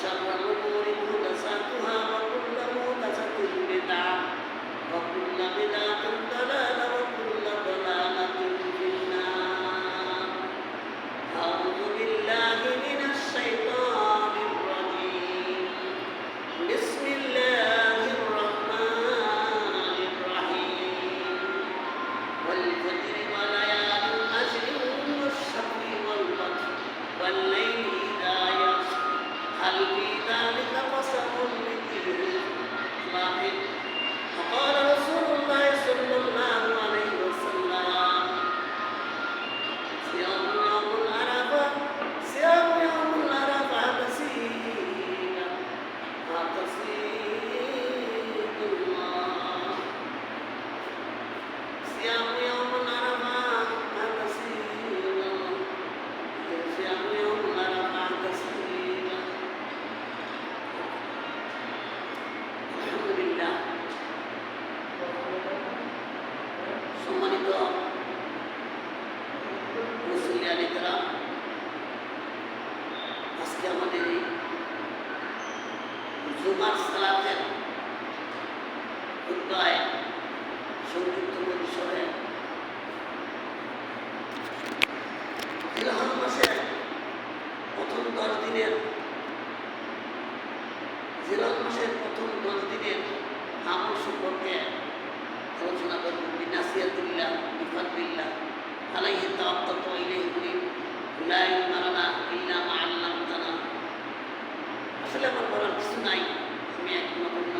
وشر الأمور محدثاتها وكل محدثة بدعة وكل بدعة ضلالة وكل ضلالة في النار. أعوذ بالله من الشيطان الرجيم. بسم الله الرحمن الرحيم. والفجر وليال عشر والشفع والوتر والليل إذا يسر هل في ذلك قسم لذي حكمة. وقال رسول الله صلى الله عليه وسلم صيام يوم العرفة تسليم الله. صيام يوم العرفة تسليم. صيام يوم العرفة تسليم. الحمد لله. সম্মানিত মুসলিয়ান کرام, আজকে আমাদের এই জুমার সালাতের খুতবায় সংক্ষিপ্ত পরিসরে জিলহজ মাসের প্রথম 10 দিনের আমল সম্পর্কে আলোচনা করব। বিনাসিয়াতিল্লাহ বিফাদলিল্লাহ আলাইহি তাওয়াক্কালতু ওয়া ইলাইহি উনীব লা ইলমা লানা ইল্লা মা আল্লামতানা। আসলে আমার বলার কিছু নাই, আমি এক নগণ্য।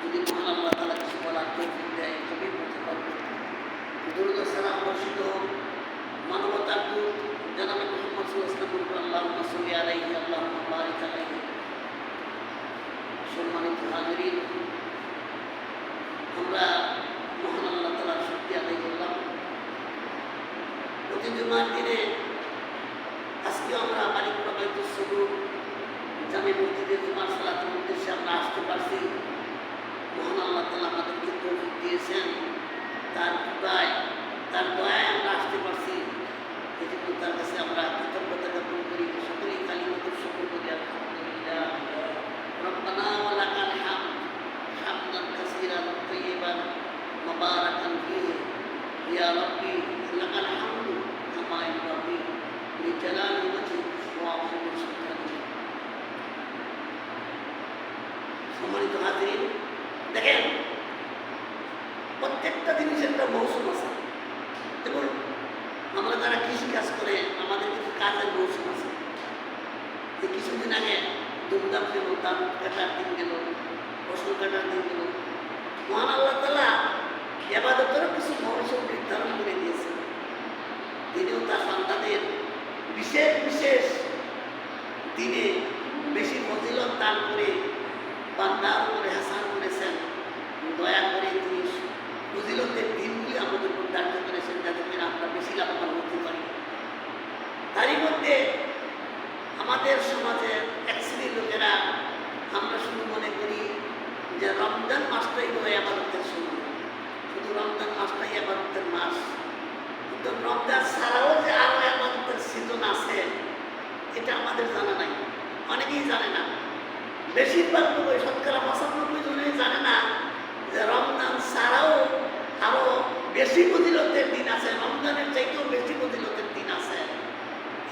যদি মহান আল্লাহ তাআলা কিছু বলার তৌফিক দেয় তবে বলতে পারবো। দুরূদ ও সালাম বর্ষিত মানবতার দূত জনাবে মুহাম্মদ সাল্লাল্লাহু আলাইহি ওয়াসাল্লাম, আল্লাহুম্মা সাল্লি আলাইহি আল্লাহুম্মা বারিক আলাইহি। সম্মানিত হাজিরিন, আমরা মহান আল্লাহ তাআলার শুকরিয়া আদায় করলাম। প্রতি জুমার দিনে আজকে আমরা মালিকুল্লাহ বাইতুস সুরুর জামে মসজিদে জুমার সালাতের উদ্দেশ্যে আমরা আসতে পারছি। মহান আল্লাহ তাআলা আমাদেরকে তৌফিক দিয়েছেন, তার কৃপায় তার দয়ায় আমরা আসতে পারছি। এই জন্য তার কাছে আমরা কৃতজ্ঞতা জ্ঞাপন করি। সকলেই কালিমাতুর শুকর করি আলহামদুলিল্লাহ। রব্বানা ওয়া লাকাল হামদ হামদান কাসীরান তাইয়িবান মুবারাকান ফীহি ইয়া রাব্বি লাকাল হামদু কামা ইয়ানবাগি লিজালালি ওয়াজহিক ওয়া আযীমি সুলতানিক। সম্মানিত হাজিরিন, দেখেন প্রত্যেকটা জিনিসের একটা মৌসুম আছে। এবং আমরা যারা কৃষিকাজ করে আমাদের কিছু কাজের মৌসুম আছে। এই কিছুদিন আগে দুমদাম গেল, ধান কাটার দিন গেল, ফসল কাটার দিন গেল। মহান আল্লাহ তাআলা ইবাদতেরও কিছু মৌসুম নির্ধারণ করে দিয়েছেন। তিনিও তার বান্দাদের বিশেষ বিশেষ দিনে বেশি ফজিলত দান করে বান্দার উপরে হাসান করেছেন। দয়া করে তিনি ফজিলতের দিনগুলি আমাদের উপর দান করেছেন, যাতে করে আমরা বেশি লাভবান হতে পারি। তারই মধ্যে আমাদের সমাজের এক শ্রেণীর লোকেরা আমরা শুধু মনে করি যে রমজান মাসটাই হয়ে ইবাদতের সময়, শুধু রমজান মাসটাই ইবাদতের মাস। কিন্তু রমজান ছাড়াও যে আরো ইবাদতের সিজন আছে এটা আমাদের জানা নাই, অনেকেই জানে না। বেশিরভাগ লোক, শতকরা 95 জনই জানে না যে রমজান ছাড়াও আরো বেশি ফজিলতের দিন আছে, রমজানের চাইতেও বেশি ফজিলতের দিন আছে।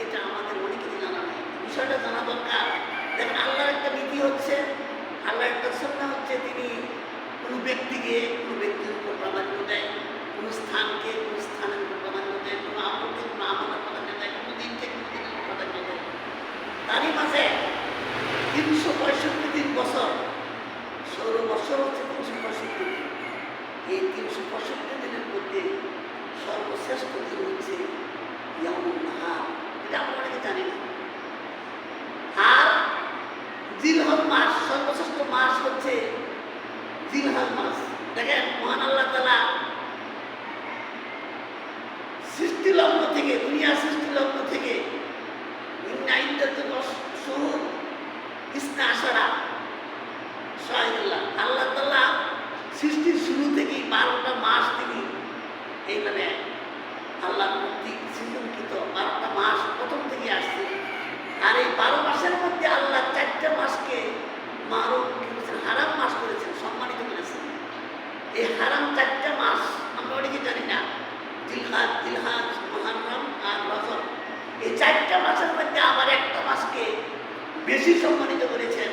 এটা আমাদের অনেকেরই জানা নাই। বিষয়টা জানা দরকার। দেখেন, আল্লাহর একটা নীতি হচ্ছে, আল্লাহর একটা সুন্নাহ হচ্ছে, তিনি কোনো ব্যক্তিকে কোনো ব্যক্তির উপর প্রাধান্য দেয়, কোনো স্থানকে কোনো স্থানের উপর প্রাধান্য দেয়, কোনো আমলকে কোনো আমলের প্রাধান্য দেয়, কোনো দিনকে কোনো দিনের উপর প্রাধান্য দেয়। তারই মাঝে 365 দিন বছর, সৌর বছর হচ্ছে 365 দিন। এই 365 দিনের মধ্যে সর্বশ্রেষ্ঠ দিন হচ্ছে ইয়াউমুন নাহার। এটা আমরা অনেকে জানি না। আর জিলহজ মাস, সর্বশ্রেষ্ঠ মাস হচ্ছে জিলহজ মাস। দেখেন, মহান আল্লাহ তাআলা সৃষ্টি লগ্ন থেকে, দুনিয়া সৃষ্টি লগ্ন থেকে আল্লাহ তাআলা সৃষ্টির শুরু থেকেই 12টা মাস তিনি এইভাবে আল্লাহ কর্তৃক সৃজনকৃত 12টা মাস প্রথম থেকে আসছে। আর এই 12 মাসের মধ্যে আল্লাহ 4টা মাসকে মাহরুম করেছেন, হারাম মাস করেছেন, সম্মানিত করেছেন। এই হারাম 4টা মাস আমরা অনেকে জানি না, জিলহাজ, মুহররম আর রজব। এই 4টা মাসের মধ্যে আবার একটা মাসকে বেশি সম্মানিত করেছেন,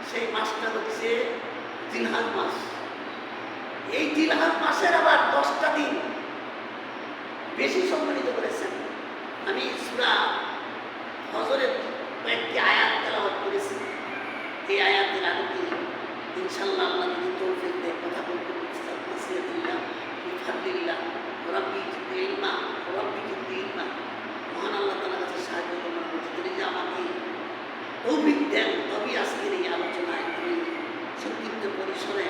সেই মাসটা হচ্ছে জিলহাজ মাস। এই জিলহাজ মাসের আবার 10টা দিন বেশি সম্মানিত করেছেন। আমি সূরা হজরের কয়েকটি আয়াত তেলাওয়াত করেছি। এই আয়াতের আলোকে ইনশাআল্লাহ আল্লাহ যদি তৌফিক দেয় কথা বলতে নাসিহাতুল্লাহ বিফাদলিল্লাহ রাব্বি জিদনি ইলমা রাব্বি জিদনি ইলমা। মহান আল্লাহ তাআলার কাছে সাহায্য কামনা করছি, তিনি যে আমাকে তৌফিক দেন তবেই আজকের এই আলোচনায় আমি সংক্ষিপ্ত পরিসরে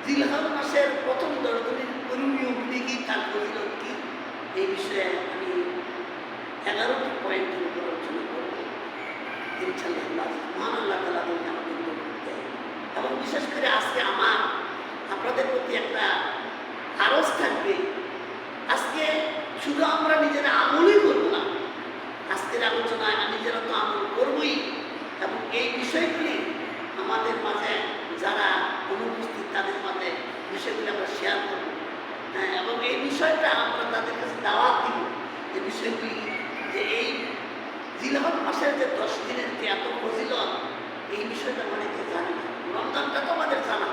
জিলহজ মাসের প্রথম 10 দিনের করণীয়গুলি কি, তার ফজিলত কি, এই বিষয়ে আমি 11টি পয়েন্টের উপর আলোচনা করব ইনশাআল্লাহ। মহান আল্লাহ তাআলা যদি আমাদের তৌফিক দেয়। এবং বিশেষ করে আজকে আমার আপনাদের প্রতি একটা আরজ থাকবে, আজকে শুধু আমরা নিজেরা আমলই করব না, আজকের আলোচনায় নিজেরা তো আমল করবই, এবং এই বিষয়গুলি আমাদের মাঝে যারা অনুপস্থিত তাদের মাঝে বিষয়গুলি আমরা শেয়ার করব। হ্যাঁ, এবং এই বিষয়টা আমরা তাদের কাছে দাওয়াত দিব, যে বিষয়গুলি যে এই জিলহজ মাসের যে 10 দিনের যে এত ফজিলত, এই বিষয়টা অনেকে জানে না। রমজানটা তো আমাদের জানা,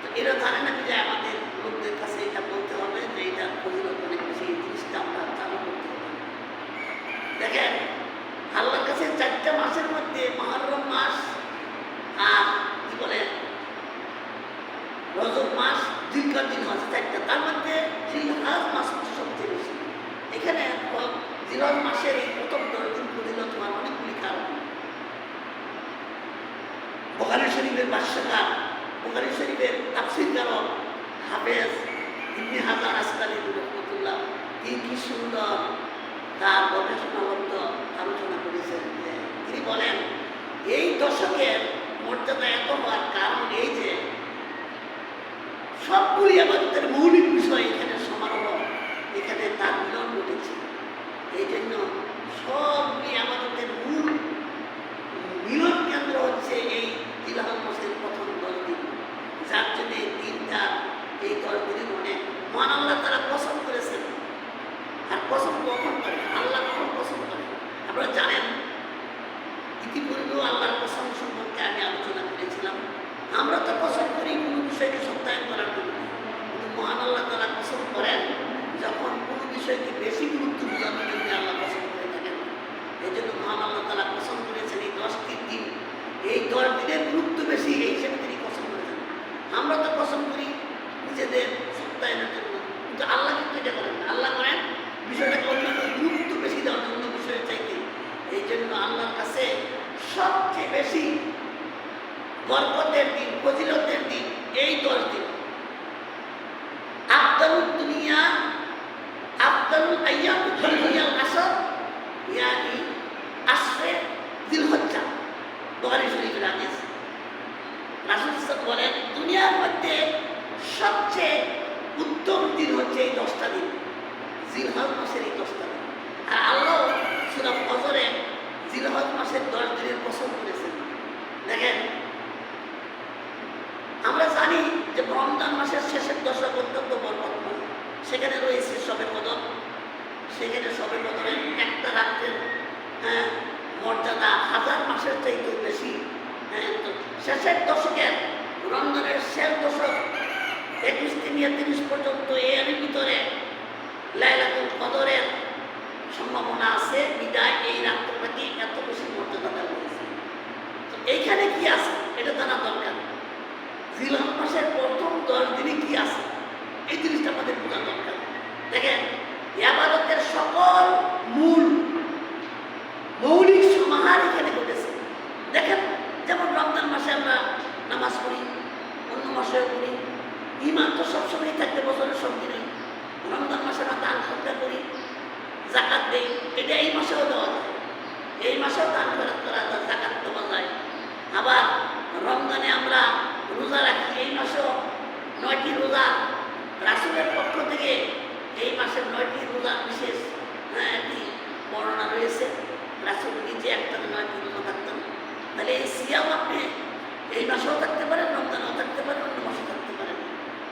তো এরা জানে না যে আমাদের লোকদের কাছে এটা বলতে হবে যে এটা ফজিলত অনেক বেশি, এই জিনিসটা আমরা চালু করতে হবে। দেখেন, আল্লাহর কাছে 4টা মাসের মধ্যে মুহররম মাস আর কি বলে রজব মাস, জিলকার দিন আছে 4টা, তার মধ্যে জিলহজ মাস হচ্ছে সবচেয়ে বেশি। এখানে জিলহজ মাসের এই প্রথম 10 দিন ফজিলত হওয়ার অনেকগুলি কারণ। বুখারী শরীফের ভাষ্যকার, বুখারী শরীফের তাফসীরকারক হাফেজ ইবনে হাজার আসকালী রাহমাতুল্লাহ, কি সুন্দর তার গবেষণাবদ্ধ আলোচনা করেছেন। যে তিনি বলেন এই দশকের মর্যাদা এত হওয়ার কারণ এই যে সবগুলি ইবাদতের মৌলিক বিষয় এখানে সমারোহ, এখানে তার মিলন ঘটেছে। এই জন্য সবগুলি ইবাদতের মূল মিলন কেন্দ্র হচ্ছে এই জিলহজ মাসের প্রথম 10 দিন, যার জন্য এই দিনটা, এই 10 দিনের অনেক মহান আল্লাহ তারা পছন্দ করেছেন। আর পছন্দ কখন করে? আল্লাহ কখন পছন্দ করে আপনারা জানেন। ইতিপূর্বেও আল্লাহর পছন্দ সম্পর্কে আমি আলোচনা করেছিলাম। আমরা তো পছন্দ করি কোনো বিষয়কে সত্যায়ন করার জন্য, কিন্তু মহান আল্লাহ তারা পছন্দ করেন যখন কোনো বিষয়কে বেশি গুরুত্ব বোঝানোর জন্য আল্লাহ পছন্দ করে থাকেন। এই জন্য মহান আল্লাহ তারা পছন্দ করেছেন এই 10টি দিন, এই 10 দিনের গুরুত্ব বেশি, এই হিসেবে তিনি পছন্দ করেছেন। আমরা তো পছন্দ করি নিজেদের সত্যায়নের জন্য, কিন্তু আল্লাহ কিন্তু এটা করেন না। আল্লাহ করেন বিষয়টাকে অন্যান্য গুরুত্ব বেশি দেওয়ার জন্য বিষয়ের চাইতে। এই জন্য আল্লাহর কাছে সবচেয়ে বেশি বরকতের দিন, ফজিলতের দিন এই 10 দিন। আফদালুদ দুনিয়া, আফদালুল আইয়াম দুনিয়াল আসর, ইয়ানি আশরে জিলহজ্জা। বুখারী শরীফের হাদিস। রাসূল সাল্লাল্লাহু বলেন দুনিয়ার মধ্যে সবচেয়ে উত্তম দিন হচ্ছে এই 10টা দিন, জিলহজ মাসের এই 10টা দিন। আর আল্লাহ সূরা ফজরে জিলহজ মাসের 10 দিনের পছন্দ করেছেন। দেখেন, আমরা জানি যে রমজান মাসের শেষের দশক অত্যন্ত বরকতময়, সেখানে রয়েছে শবে কদর। সেখানে শবে কদরের একটা রাত্রের মর্যাদা 1000 মাসের চাইতেও বেশি। তো শেষের দশকের, রমজানের শেষ দশক 21 থেকে 30 পর্যন্ত এর ভিতরে লাইলাতুল কদরের সম্ভাবনা আছে, বিদায় এই রাত্রটাকে এত বেশি মর্যাদা দেওয়া হয়েছে। তো এইখানে কি আছে এটা জানা দরকার। জিলহজ মাসের প্রথম 10 দিনে কি আছে এই জিনিসটা আমাদের বোঝা দরকার। দেখেন, ইবাদতের সকল মূল মৌলিক সমাহার এখানে ঘটেছে। দেখেন, যেমন রমজান মাসে আমরা নামাজ পড়ি, অন্য মাসেও পড়ি, ঈমান তো সবসময় থাকতে বছরের সব দিনেই। রমজান মাসে আমরা দান খরচা করি, যাকাত দেই, এটা এই মাসেও দেওয়া যায়, এই মাসেও দান খরচ করা যায়, যাকাত দেওয়া যায়। আবার রমজানে আমরা রোজা রাখি, এই মাসেও 9টি রোজা রাসূলের পক্ষ থেকে এই মাসের 9টি রোজা বিশেষ একটি বর্ণনা রয়েছে। এই মাসেও থাকতে পারেন, রমজানেও থাকতে পারেন, অন্য মাসে থাকতে পারেন।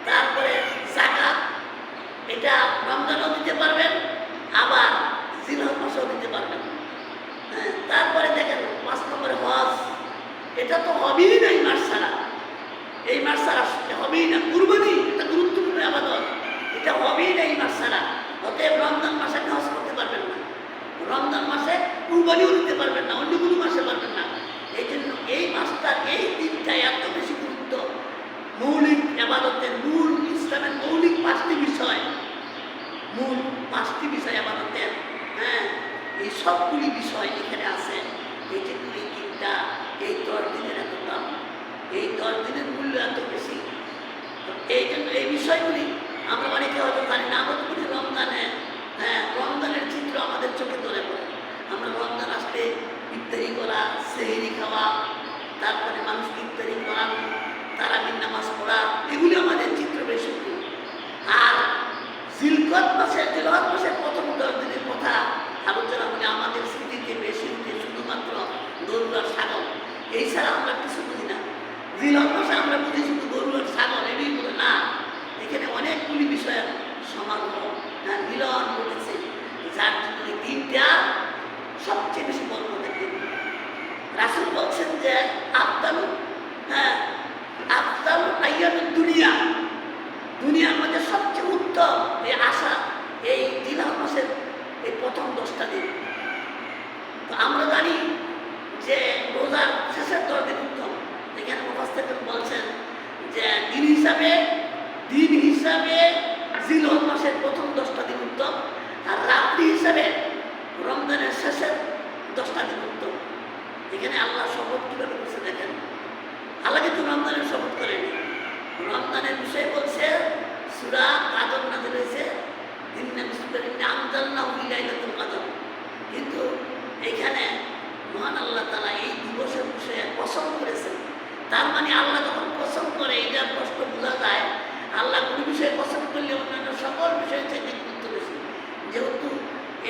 তারপরে যাকাত, এটা রমজানেও দিতে পারবেন, আবার জিলহজ মাসেও দিতে পারবেন। হ্যাঁ, তারপরে দেখেন 5 নম্বরে হজ, এটা তো হবেই না এই মাস ছাড়া, এই মাস ছাড়া হবেই না। কুরবানি এটা গুরুত্বপূর্ণ আবাদত, এটা হবেই না এই মাস ছাড়া। অতএব রমজান মাসে হজ করতে পারবেন না, রমজান মাসে কুরবানিও দিতে পারবেন না, অন্য কোনো মাসে পারবেন না। এই জন্য এই মাসটা, এই দিনটা এত বেশি গুরুত্ব। মৌলিক আবাদতের মূল, ইসলামের মৌলিক 5টি বিষয়, মূল 5টি বিষয় আবাদতের, হ্যাঁ, এই সবগুলি বিষয় এখানে আছে। এই জন্য এই দিনটা, এই 10 দিনের এত দাম, এই 10 দিনের মূল্য এত বেশি। এই জন্য এই বিষয়গুলি আমরা অনেকে হয়তো জানি না। আমরা বলি রমজানে, হ্যাঁ, রমজানের চিত্র আমাদের চোখে ধরে পড়ে। আমরা রমজান আসলে ইফতারি করা, সেহরি খাওয়া, তারপরে মানুষকে ইফতারি করানো, তারাবির নামাজ পড়া, এগুলি আমাদের চিত্র বেশি। আর জিলহজ মাসের প্রথম 10 দিনের কথা আলোচনা করে আমাদের স্মৃতিতে বেশি উঠে শুধুমাত্র গরু আর ছাগল, এই ছাড়া আমরা কিছু বুঝি না। জিলহজ মাসে আমরা বুঝি শুধু গরু আর ছাগল, এটাই বলে না, এখানে অনেকগুলি বিষয়ের সমাগম, মিলন ঘটেছে, যার জন্য এই দিনটা সবচেয়ে বেশি বরকতের দিন। রাসূল বলছেন যে আফদালু, হ্যাঁ, আফদালু আইয়ামুদ দুনিয়া, দুনিয়ার মধ্যে সবচেয়ে উত্তম এই আশা এই জিলহজ মাসের এই প্রথম 10টা দিন। তো আমরা জানি যে রোজার শেষের 10 দিন উত্তম। এখানে মুফাসসিরগণ বলছেন যে দিন হিসাবে জিলহজ মাসের প্রথম 10টা দিন উত্তম, আর রাত্রি হিসাবে রমজানের শেষের 10টা দিন উত্তম। এখানে আল্লাহ শপথ কিভাবে করছে দেখেন। আল্লাহ কিন্তু রমজানের শপথ করেনি, রমজানের বিষয়ে বলছে সূরা কাদর নাযিল হয়েছে, কিন্তু এখানে মহান আল্লাহ তাআলা এই দিবসের বিষয়ে কসম করেছেন। তার মানে আল্লাহ যখন কসম করে, এটা প্রশ্ন বোঝা যায় আল্লাহ কোনো বিষয়ে কসম করলে অন্যান্য সকল বিষয়ের চাইতে গুরুত্ব বেশি। যেহেতু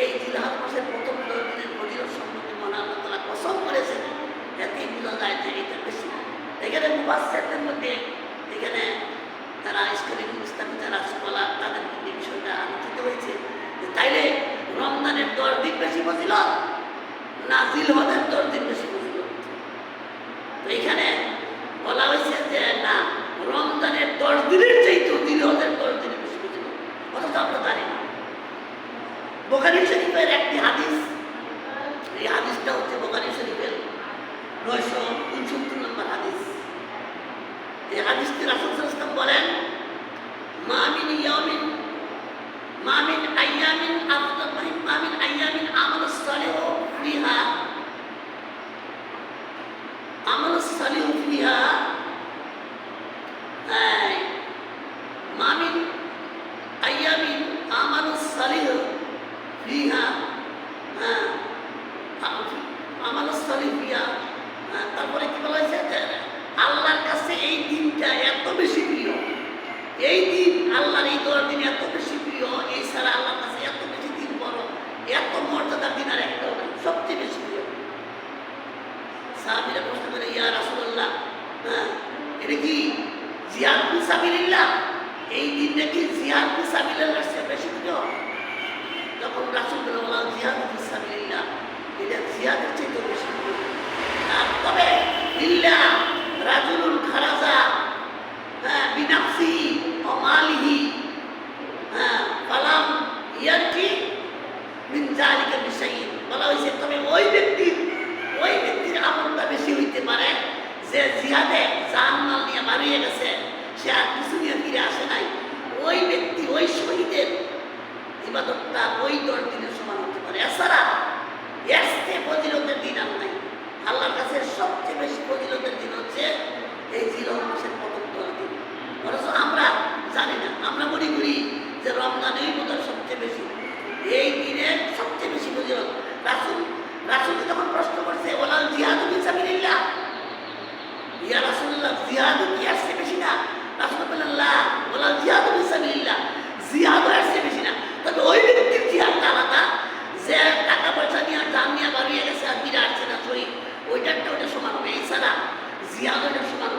এই জিলহজ মাসের প্রথম 10 দিনের ফজিলত সম্পর্কে মহান আল্লাহ তাআলা কসম করেছেন, এতেই বোঝা যায় যে এটা বেশি। এখানে মুফাসসিরদের মধ্যে, এখানে তারা ইসলামী যারা স্কলার, তাদের মধ্যে বিষয়টা আলোচিত হয়েছে যে তাইলে রমজানের 10 দিন বেশি ফজিলত না জিলহজের 10 দিন বেশি ফজিলত? তো এখানে বলা হয়েছে যে না, রমজানের 10 দিনের চাইতেও জিলহজের 10 দিনের বেশি ফজিলত। অথচ আমরা জানি না। বুখারী শরীফের একটি হাদিস, এই হাদিসটা হচ্ছে বুখারী শরীফের 969 নম্বর হাদিস। এই হাদিসটি রাসূল সাল্লাল্লাহু আলাইহি ওয়াসাল্লাম বলেন, মা মিন আইয়ামিন আমালুস সালিহু ফিহা মা মিন আইয়ামিন আমালুস সালিহু ফিহা, আমালুস সালিহু ফিহা, তারপরে কি বলা হয়েছে যে আল্লাহর কাছে এই দিনটা এত বেশি প্রিয়, এই দিন আল্লাহর এই 10 দিন এত বেশি প্রিয়, এই ছাড়া আল্লাহর কাছে এত বেশি দিন বড়, এত মর্যাদার দিন আর একটাও নেই, সবচেয়ে বেশি প্রিয়। সাহাবীরা প্রশ্ন করে, ইয়া রাসূলুল্লাহ, এটা কি জিহাদ ফি সাবিলিল্লাহ, এই দিন নাকি জিহাদ ফি সাবিলিল্লাহর চেয়ে বেশি প্রিয়? তখন রাসূল বললেন, জিহাদ ফি সাবিলিল্লাহ, এটা জিহাদের চেয়ে বেশি প্রিয়। তবে ইল্লা রাজুলুন খারাজা বিনাফসিহি ওয়া মালিহি ফালাম ইয়ারকি মিন যালিকা বিশাইইন, বলা হয়েছে তবে ওই ব্যক্তির আমলটা বেশি হইতে পারে যে জিহাদে জান-মাল নিয়ে বাড়িয়ে গেছে, সে আর কিছু নিয়ে ফিরে আসে নাই। ওই ব্যক্তি, ওই শহীদের ইবাদতটা ওই 10 দিনের সমান হতে পারে। এছাড়া এর চেয়ে ফজিলতের দিন আর নাই। আল্লাহর কাছে সবচেয়ে বেশি ফজিলতের দিন হচ্ছে এই জিলহজ মাসের প্রথম 10 দিন। অথচ আমরা জানি না, আমরা মনে করি যে রমজানেই বোধহয় সবচেয়ে বেশি, এই দিনের সবচেয়ে বেশি ফজিলত। রাসূলকে যখন প্রশ্ন করছে, ওয়ালাল জিহাদু ফি সাবিলিল্লাহ, ইয়া রাসূলুল্লাহ, জিহাদ কি এর চেয়ে বেশি না? রাসূল বললেন, লা ওয়ালাল জিহাদু ফি সাবিলিল্লাহ, জিহাদ এর চেয়ে বেশি না। তবে ওই ব্যক্তির জিহাদটা আলাদা, যে টাকা পয়সা নিয়ে জান নিয়ে বাড়িয়ে গেছে আর ফিরে আসছে না, শহীদ, ওইটা সমান হবে। এছাড়া জিহাদ ওইটা সমান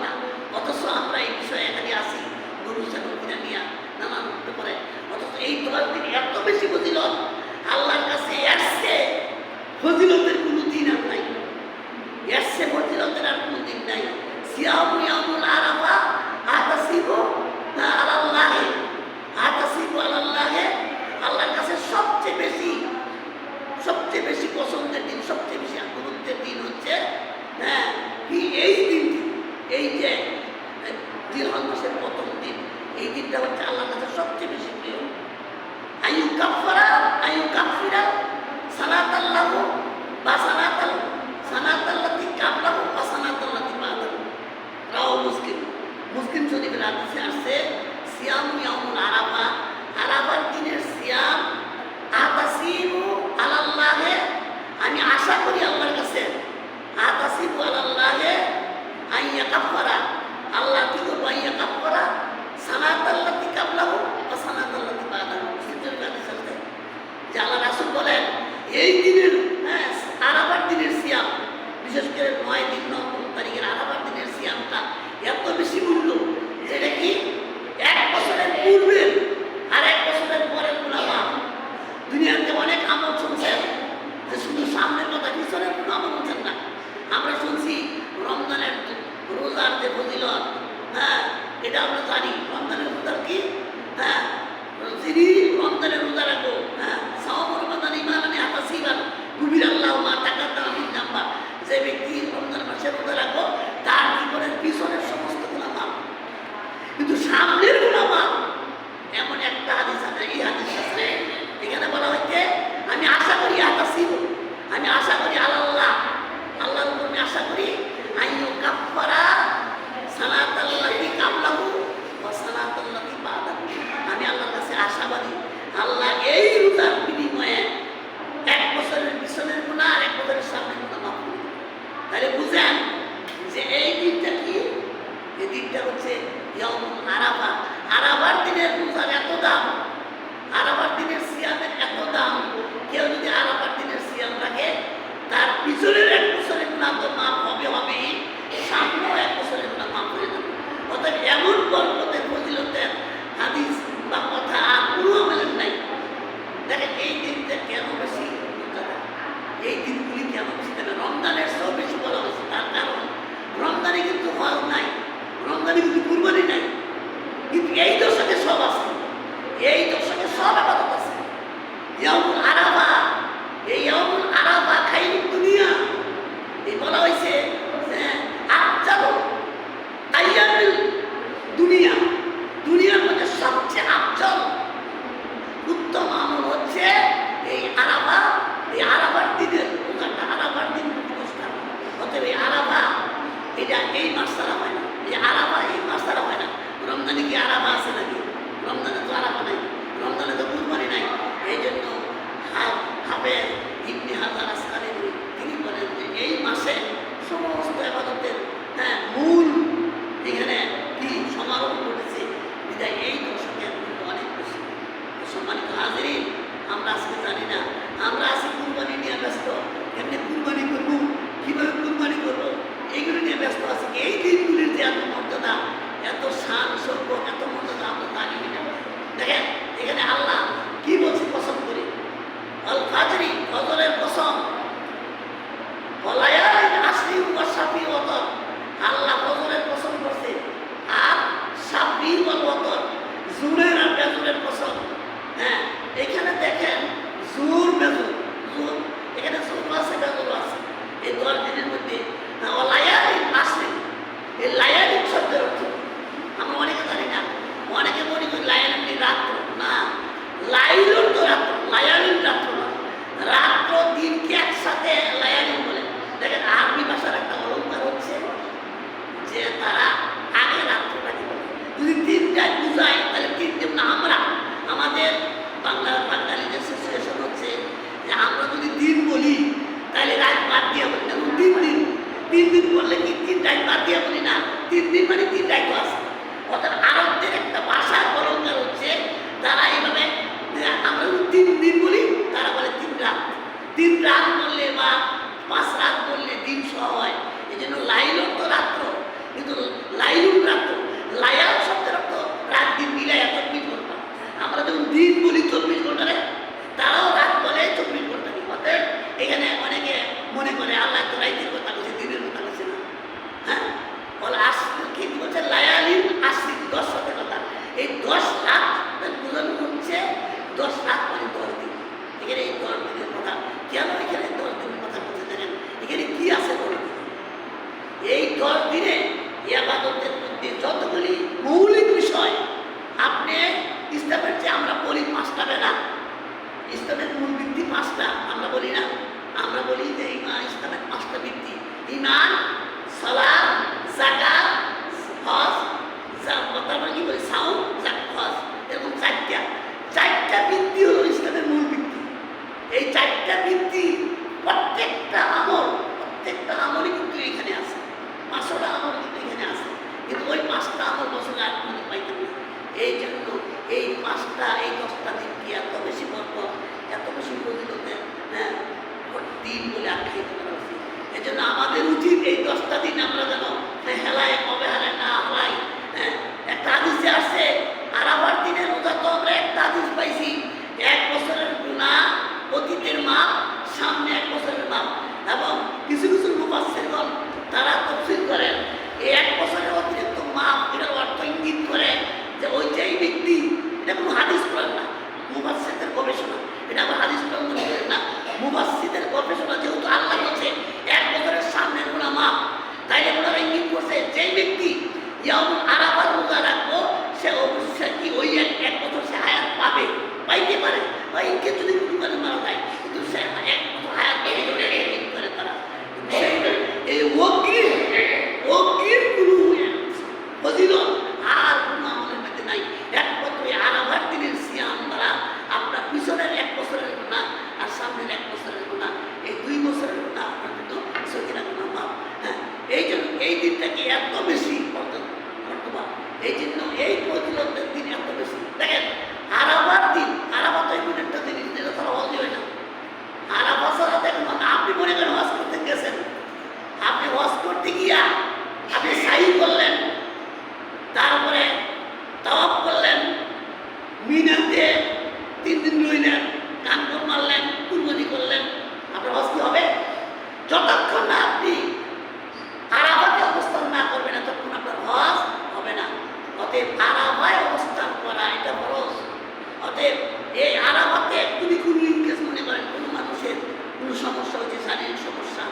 আল্লাহর কাছে আতাসিবু আলাল্লাহি আইয়া কাফারা, আল্লাহ কি করবো আইয়া কাফারা সালাতাল্লাতি কাবলাহু ওয়া সালাতাল্লাতি বাদাহু। যে আল্লাহ রাসূল বলেন এই দিনের আরাফার দিনের সিয়াম, বিশেষ করে 9 দিন 9 তারিখের আরাফার দিনের সিয়ামটা এত বেশি মূল্য, যেটা কি 1 বছরের পূর্বের আর 1 বছরের পরের গুনাহ মাফ। দুনিয়াতে অনেক আমল শুনছেন যে শুধু সামনের কথা, পিছনের কোনো আমল শুনছেন না। আমরা শুনছি রমজানের রোজার যে ফজিলত, এটা আমরা জানি। রমজানের রোজার কি? যিনি রমজানের রোজা রাখবো, সাওম রমাদান ঈমানান ইহতিসাবান গুফির আল্লাহু মা তাকাদ্দামা মিন যামবা, যে ব্যক্তি রমজান মাসে রোজা রাখবো তার জীবনের পিছনের সমস্ত গুনাহ মাফ, কিন্তু সামনের গুনাহ মাফ। এমন একটা হাদিস আছে, এই হাদিস আছে এখানে বলা হচ্ছে আমি আশা করি আতাসিব, আমি আশা করি আল্লাহ, আল্লাহর উপর আমি আশা করি আইয়ু কাফারা সালাতাল্লাতি কাবলাহু ওয়া সালাতাল্লাতি বাদাহু। আমি আল্লাহর কাছে আশাবাদী আল্লাহ এই রোজার বিনিময়ে 1 বছরের পিছনের গুনাহ আর 1 বছরের সামনের গুনাহ মাফ করে দিবেন। তাহলে বুঝেন যে এই দিনটা কি? এই দিনটা হচ্ছে ইয়াউমুল আরাফা। আরাফার দিনের রোজার এত দাম, আরাফার দিনের সিয়ামের এত দাম। কেউ যদি আরাফার দিনের সিয়াম রাখে তার পিছনের 1 বছরের গুনাহ তো মাফ হবে, সামনেও 1 বছরের গুনাহ মাফ হয়ে যাবে। অর্থাৎ এমন বরকতের ফজিলতের হাদিস বা কথা আর কোনো আমলের নাই। দেখেন এই দিনটা কেন বেশি মর্যাদা, এই দিনগুলি কেন বেশি দেবে? রমজানের সব বেশি বলা হয়েছে, তার কারণ রমজানে কিন্তু হজ নাই, রমজানে কিন্তু কুরবানি নাই, কিন্তু এই দশকে সব আছে, এই দশকে সব ইবাদত আছে। ইয়াউমুল আরাফা, এই ইয়াউমুল আরাফা খাইরুদ দুনিয়া, এই বলা হয়েছে আফজালু আইয়ামিল দুনিয়া, দুনিয়ার মধ্যে সবচেয়ে আফজল উত্তম আমল হচ্ছে এই আরাফা, এই আরাফার দিনের রোজাটা, আরাফার দিন অনুষ্ঠান। অতএব এই আরাফা এটা এই মাস ছাড়া হয় না, এই আরাফা এই মাস ছাড়া হয় না। রমজানে কি আরাফা আছে নাকি? রমজানে তো আরাফা নাই, রমজানে তো কুরবানি নাই। এই জন্য হাফেজ ইবনে হাজার আসকালানি তিনি বলেন যে এই মাসে সমস্ত ইবাদতের মূল এখানে কি সমারোহ ঘটেছে, বিদায় এই দশকের মূল্য অনেক বেশি। সম্মানিত হাজিরিন, আমরা আজকে জানি না, আমরা আজকে কুরবানি নিয়ে ব্যস্ত, কেমনি কুরবানি করবো, কীভাবে কুরবানি করবো, এইগুলো নিয়ে ব্যস্ত আছি। এই দিনগুলির যে এত মর্যাদা, এত শান সৌকত, এত মর্যাদা আমরা জানি না। দেখেন এখানে আল্লাহ কি বলছে, কসম করে আল ফাজরি, ফজরের কসম, ওয়ালায়ালিন আশরি ওয়া শাফি ওয়াতর, আল্লাহ ফজরের কসম করছে, আর শাফি ওয়াল ওয়াতর, জুরের আর বেজুরের কসম। এখানে দেখেন জুর বেজুর, জুর এখানে জুর আছে বেজুর আছে, এই 10 দিনের মধ্যে। ওয়ালায়ালিন আশরি, এই লায়ালিন শব্দের অর্থ আমরা অনেকে জানি না, অনেকে মনে করি লায়ালিন রাত্র, না, লাইলুর তো রাত্র, লায়ালিন রাত্র না, রাত্র দিনকে একসাথে লায়ালিন বলে। দেখেন আরবি ভাষার একটা অলঙ্কার হচ্ছে যে তারা আগে রাত্রটাকে বলে, যদি 3টায় বুঝায় তাহলে 3 দিন না। আমরা আমাদের বাঙালিদের সিচুয়েশন হচ্ছে যে আমরা যদি দিন বলি তাহলে রাত বাদ দিয়ে বলি না, 3 দিন, 3 দিন বললে কি 3টায় বাদ দিয়ে বলি না, 3 দিন মানে 3টায় তো আছে। অর্থাৎ আরবদের একটা ভাষার অলঙ্কার হচ্ছে তারা এইভাবে, আমরা যদি 3 দিন বলি তারা বলে 3 রাত, 3 রাত বললে বা 5 রাত বললে দিন সহ হয়। এই জন্য লাইলুর তো রাত্র, কিন্তু লাইলুর রাত্র, লায়াল শব্দের অর্থ রাত দিন মিলাই 24 ঘন্টা। আমরা যখন দিন বলি 24 ঘন্টা, তারাও রাত বলে 24 ঘন্টা। অতএব এখানে অনেকে মনে করে আল্লাহ তো রাইতের কথা বলছে, দিনের কথা বলছে না। বলে কি বলছে লায়ালিন আশরি, 10 রাতের কথা। এই 10 রাত বোঝানো হচ্ছে 10 রাত মানে 10 দিন। এখানে এই 10 দিনের কথা কেন, এখানে 10 দিনের কথা বলছে দেখেন এখানে কি আছে। 10 দিন, এই 10 দিনে ইবাদতের মধ্যে যতগুলি মৌলিক বিষয়, আপনি ইসলামের যে আমরা বলি 5টা বেলা, ইসলামের মূল ভিত্তি 5টা, আমরা বলি না, আমরা বলি যে ইসলামের 5টা ভিত্তি, ঈমান, সালাত, যাকাত, হজ, তারপরে কি বলি সাওম, যাকাত, হজ, এরকম 4টা ভিত্তি হলো ইসলামের মূল ভিত্তি। এই 4টা ভিত্তি প্রত্যেকটা আমল 10টা দিন আমরা যেন হেলায় অবহেলায় না হারাই। একটা হাদিসে আসছে আরাফার দিনের রোজা তো আমরা একটা হাদিস পাইছি 1 বছরের গুনাহ অতীতের মাপ, সামনে 1 বছরের মাপ। এবং কিছু কিছু মুফাসসিরগণ তারা তাফসীর করেন এই 1 বছরের অতিরিক্ত মাপ এটার অর্থ ইঙ্গিত করে যে ওই যেই ব্যক্তি, এটা কোনো হাদিস করেন না, মুফাসসিরদের গবেষণা, এটা আবার হাদিস করেন না, মুফাসসিরদের গবেষণা। যেহেতু আল্লাহ বলছে 1 বছরের সামনের গুনাহ মাপ, তাইলে ওনারা ইঙ্গিত করছে যেই ব্যক্তি ইয়াউমুল আরাফার রোজা রাখবো সে অবশ্যই কি ওই 1 বছর সে হায়াত পাবে, পাইতে পারে, বা ইনকে যদি কোনো কারণে মারা যায় কিন্তু সে 1 বছর হায়াত পেয়ে ধরে ইঙ্গিত করে তারা। এই অগ্রিম কোনো ফজিলত আর কোনো আমলের মধ্যে নাই। একমাত্র এই আরাফার দিনের সিয়াম দ্বারা আপনার পিছনের 1 বছরের গুনাহ আর সামনের 1 বছরের গুনাহ, এই 2 বছরের গুনাহ আপনার কিন্তু সগীরা গুনাহ মাফ। এই জন্য এই দিনটাকে এত বেশি মর্তবা, এই জন্য এই ফজিলতের দিন এত বেশি। দেখেন আরাফার দিন, আরাফা তো এমন একটা জিনিস যেটা তারা হজ হয় না। আরাফা ছাড়া দেখুন আপনি মনে করেন হজ করতে গেছেন, আপনি হজ করতে গিয়া আপনি সাই করলেন, তারপরে তাওয়াফ করলেন, মিনাতে 3 দিন রইলেন, কানকর মারলেন, কুরবানি করলেন, আপনার হজ কি হবে? যতক্ষণ না আপনি আরাফাতে অবস্থান না করবেন ততক্ষণ আপনার হজ হবে না। অতএব আরাফায় অবস্থান করা এটা ফরজ। অতএব এই আরাফাতে যদি কোনো ইনকেস মনে করেন কোনো মানুষের কোনো সমস্যা হচ্ছে, শারীরিক সমস্যা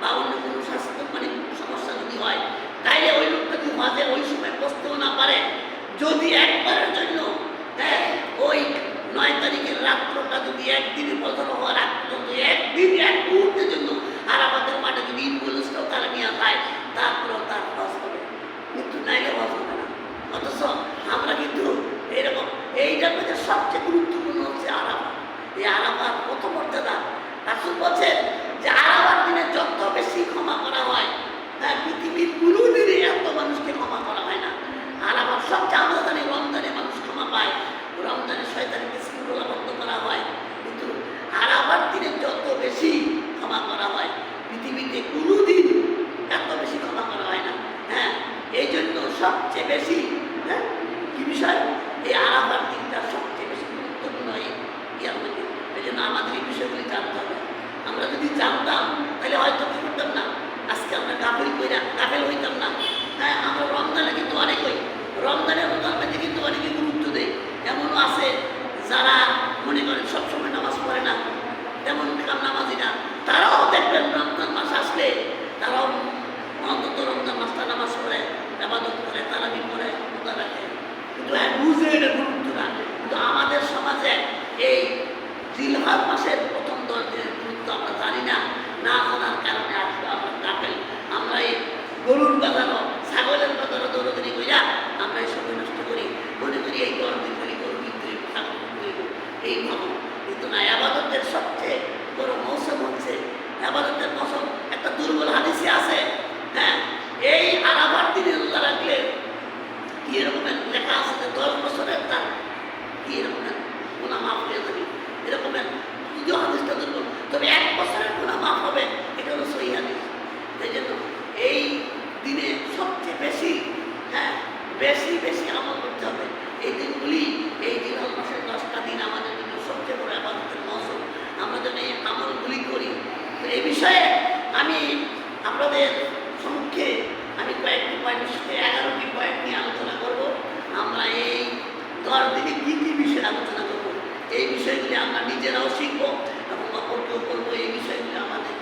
বা অন্য কোনো স্বাস্থ্য সমস্যা যদি হয়, তাইলে ওই লোকটা যদি হজে ওই সময় বসতেও না পারে, যদি একবারের জন্য ওই 9 তারিখের রাত্রটা যদি একদিনের বছর হওয়ার আগ পর্যন্ত একদিন 1 মুহূর্তের জন্য আরাফাতের মাঠে যদি ইনভলভটাও তারা নিয়ে যায়, তারপরেও তার হজ হবে, কিন্তু নাইলে হজ হবে না। অথচ আমরা কিন্তু এরকম এইটার মধ্যে সবচেয়ে গুরুত্বপূর্ণ হচ্ছে আরাফা। এই আরাফার কত মর্যাদা! রাসূল বলছেন যে আরাফার দিনে যত বেশি ক্ষমা করা হয়, পৃথিবীর কোনো দিনে এত মানুষকে ক্ষমা করা হয় না। আরাফার সবচেয়ে আমরা জানি রমজানে মানুষ ক্ষমা পায়, রমজানে শয়তানকে শৃঙ্খলাবদ্ধ করা হয়, কিন্তু আরাফার দিনে যত বেশি ক্ষমা করা হয় পৃথিবীতে কোনো দিন এত বেশি ক্ষমা করা হয় না। এই জন্য সবচেয়ে বেশি কি বিষয়, এই আরাফার দিনটা সবচেয়ে বেশি গুরুত্বপূর্ণ ইয়ার মধ্যে। এই জন্য আমাদের এই বিষয়গুলি জানতে হবে। আমরা যদি জানতাম তাহলে হয়তো কি করতাম না, আজকে আমরা গাফেল হইতাম না। আমরা রমজানে কিন্তু অনেক হই, রমজানের রোজার মধ্যে কিন্তু অনেকে গুরুত্ব দেয়। এমনও আছে যারা মনে করেন সবসময় নামাজ পড়ে না, তেমন নামাজি না, তারাও দেখবেন রমজান মাস আসলে তারাও অন্তত রমজান মাসটা নামাজ পড়ে, ইবাদত করে, তারাবি পড়ে, রোজা রাখে, কিন্তু বুঝে এটা গুরুত্ব না। কিন্তু আমাদের সমাজে এই জিলহজ মাসের প্রথম 10 দিনের গুরুত্ব আমরা জানি না, না জানার কারণে আজকে আমরা গাফেল। আমরা এই গরুর বাজারও, ছাগলের বাজারও দৌড়দৌড়ি করিয়া আমরা এই সময় নষ্ট করি, মনে করি এই 10 দিন করি গরু বিক্রি, ছাগল বিক্রি, এই ভাবো। কিন্তু না, ইবাদতের সবচেয়ে বড় মৌসুম হচ্ছে ইবাদতের মৌসুম। একটা দুর্বল হাদিসে আছে, এই আরাফার দিনে রোজা রাখলে কি এরকম লেখা আছে যে 10 বছরের তার কি এরকম গুনাহ মাফ হয়ে যাবে, এরকমের যদিও হাদিসটা দুর্বল, তবে 1 বছরের গুনাহ মাফ হবে, এটা হলো সহিহ হাদিস। এই জন্য এই দিনে সবচেয়ে বেশি বেশি বেশি আমল করতে হবে। এই দিনগুলি, এই জিলহজ মাসের 10টা দিন আমাদের জন্য সবচেয়ে বড় ইবাদতের মৌসুম। আমরা যেন এই আমলগুলি করি। তো এই বিষয়ে আমি আপনাদের সম্মুখে আমি কয়েকটি পয়েন্ট, 11টি পয়েন্ট নিয়ে আলোচনা করব। আমরা এই 10 দিনে কী কী বিষয়ে আলোচনা করব, এই বিষয়গুলি আমরা নিজেরাও শিখব এবং অপরকেও বলবো। এই বিষয়গুলি আমাদের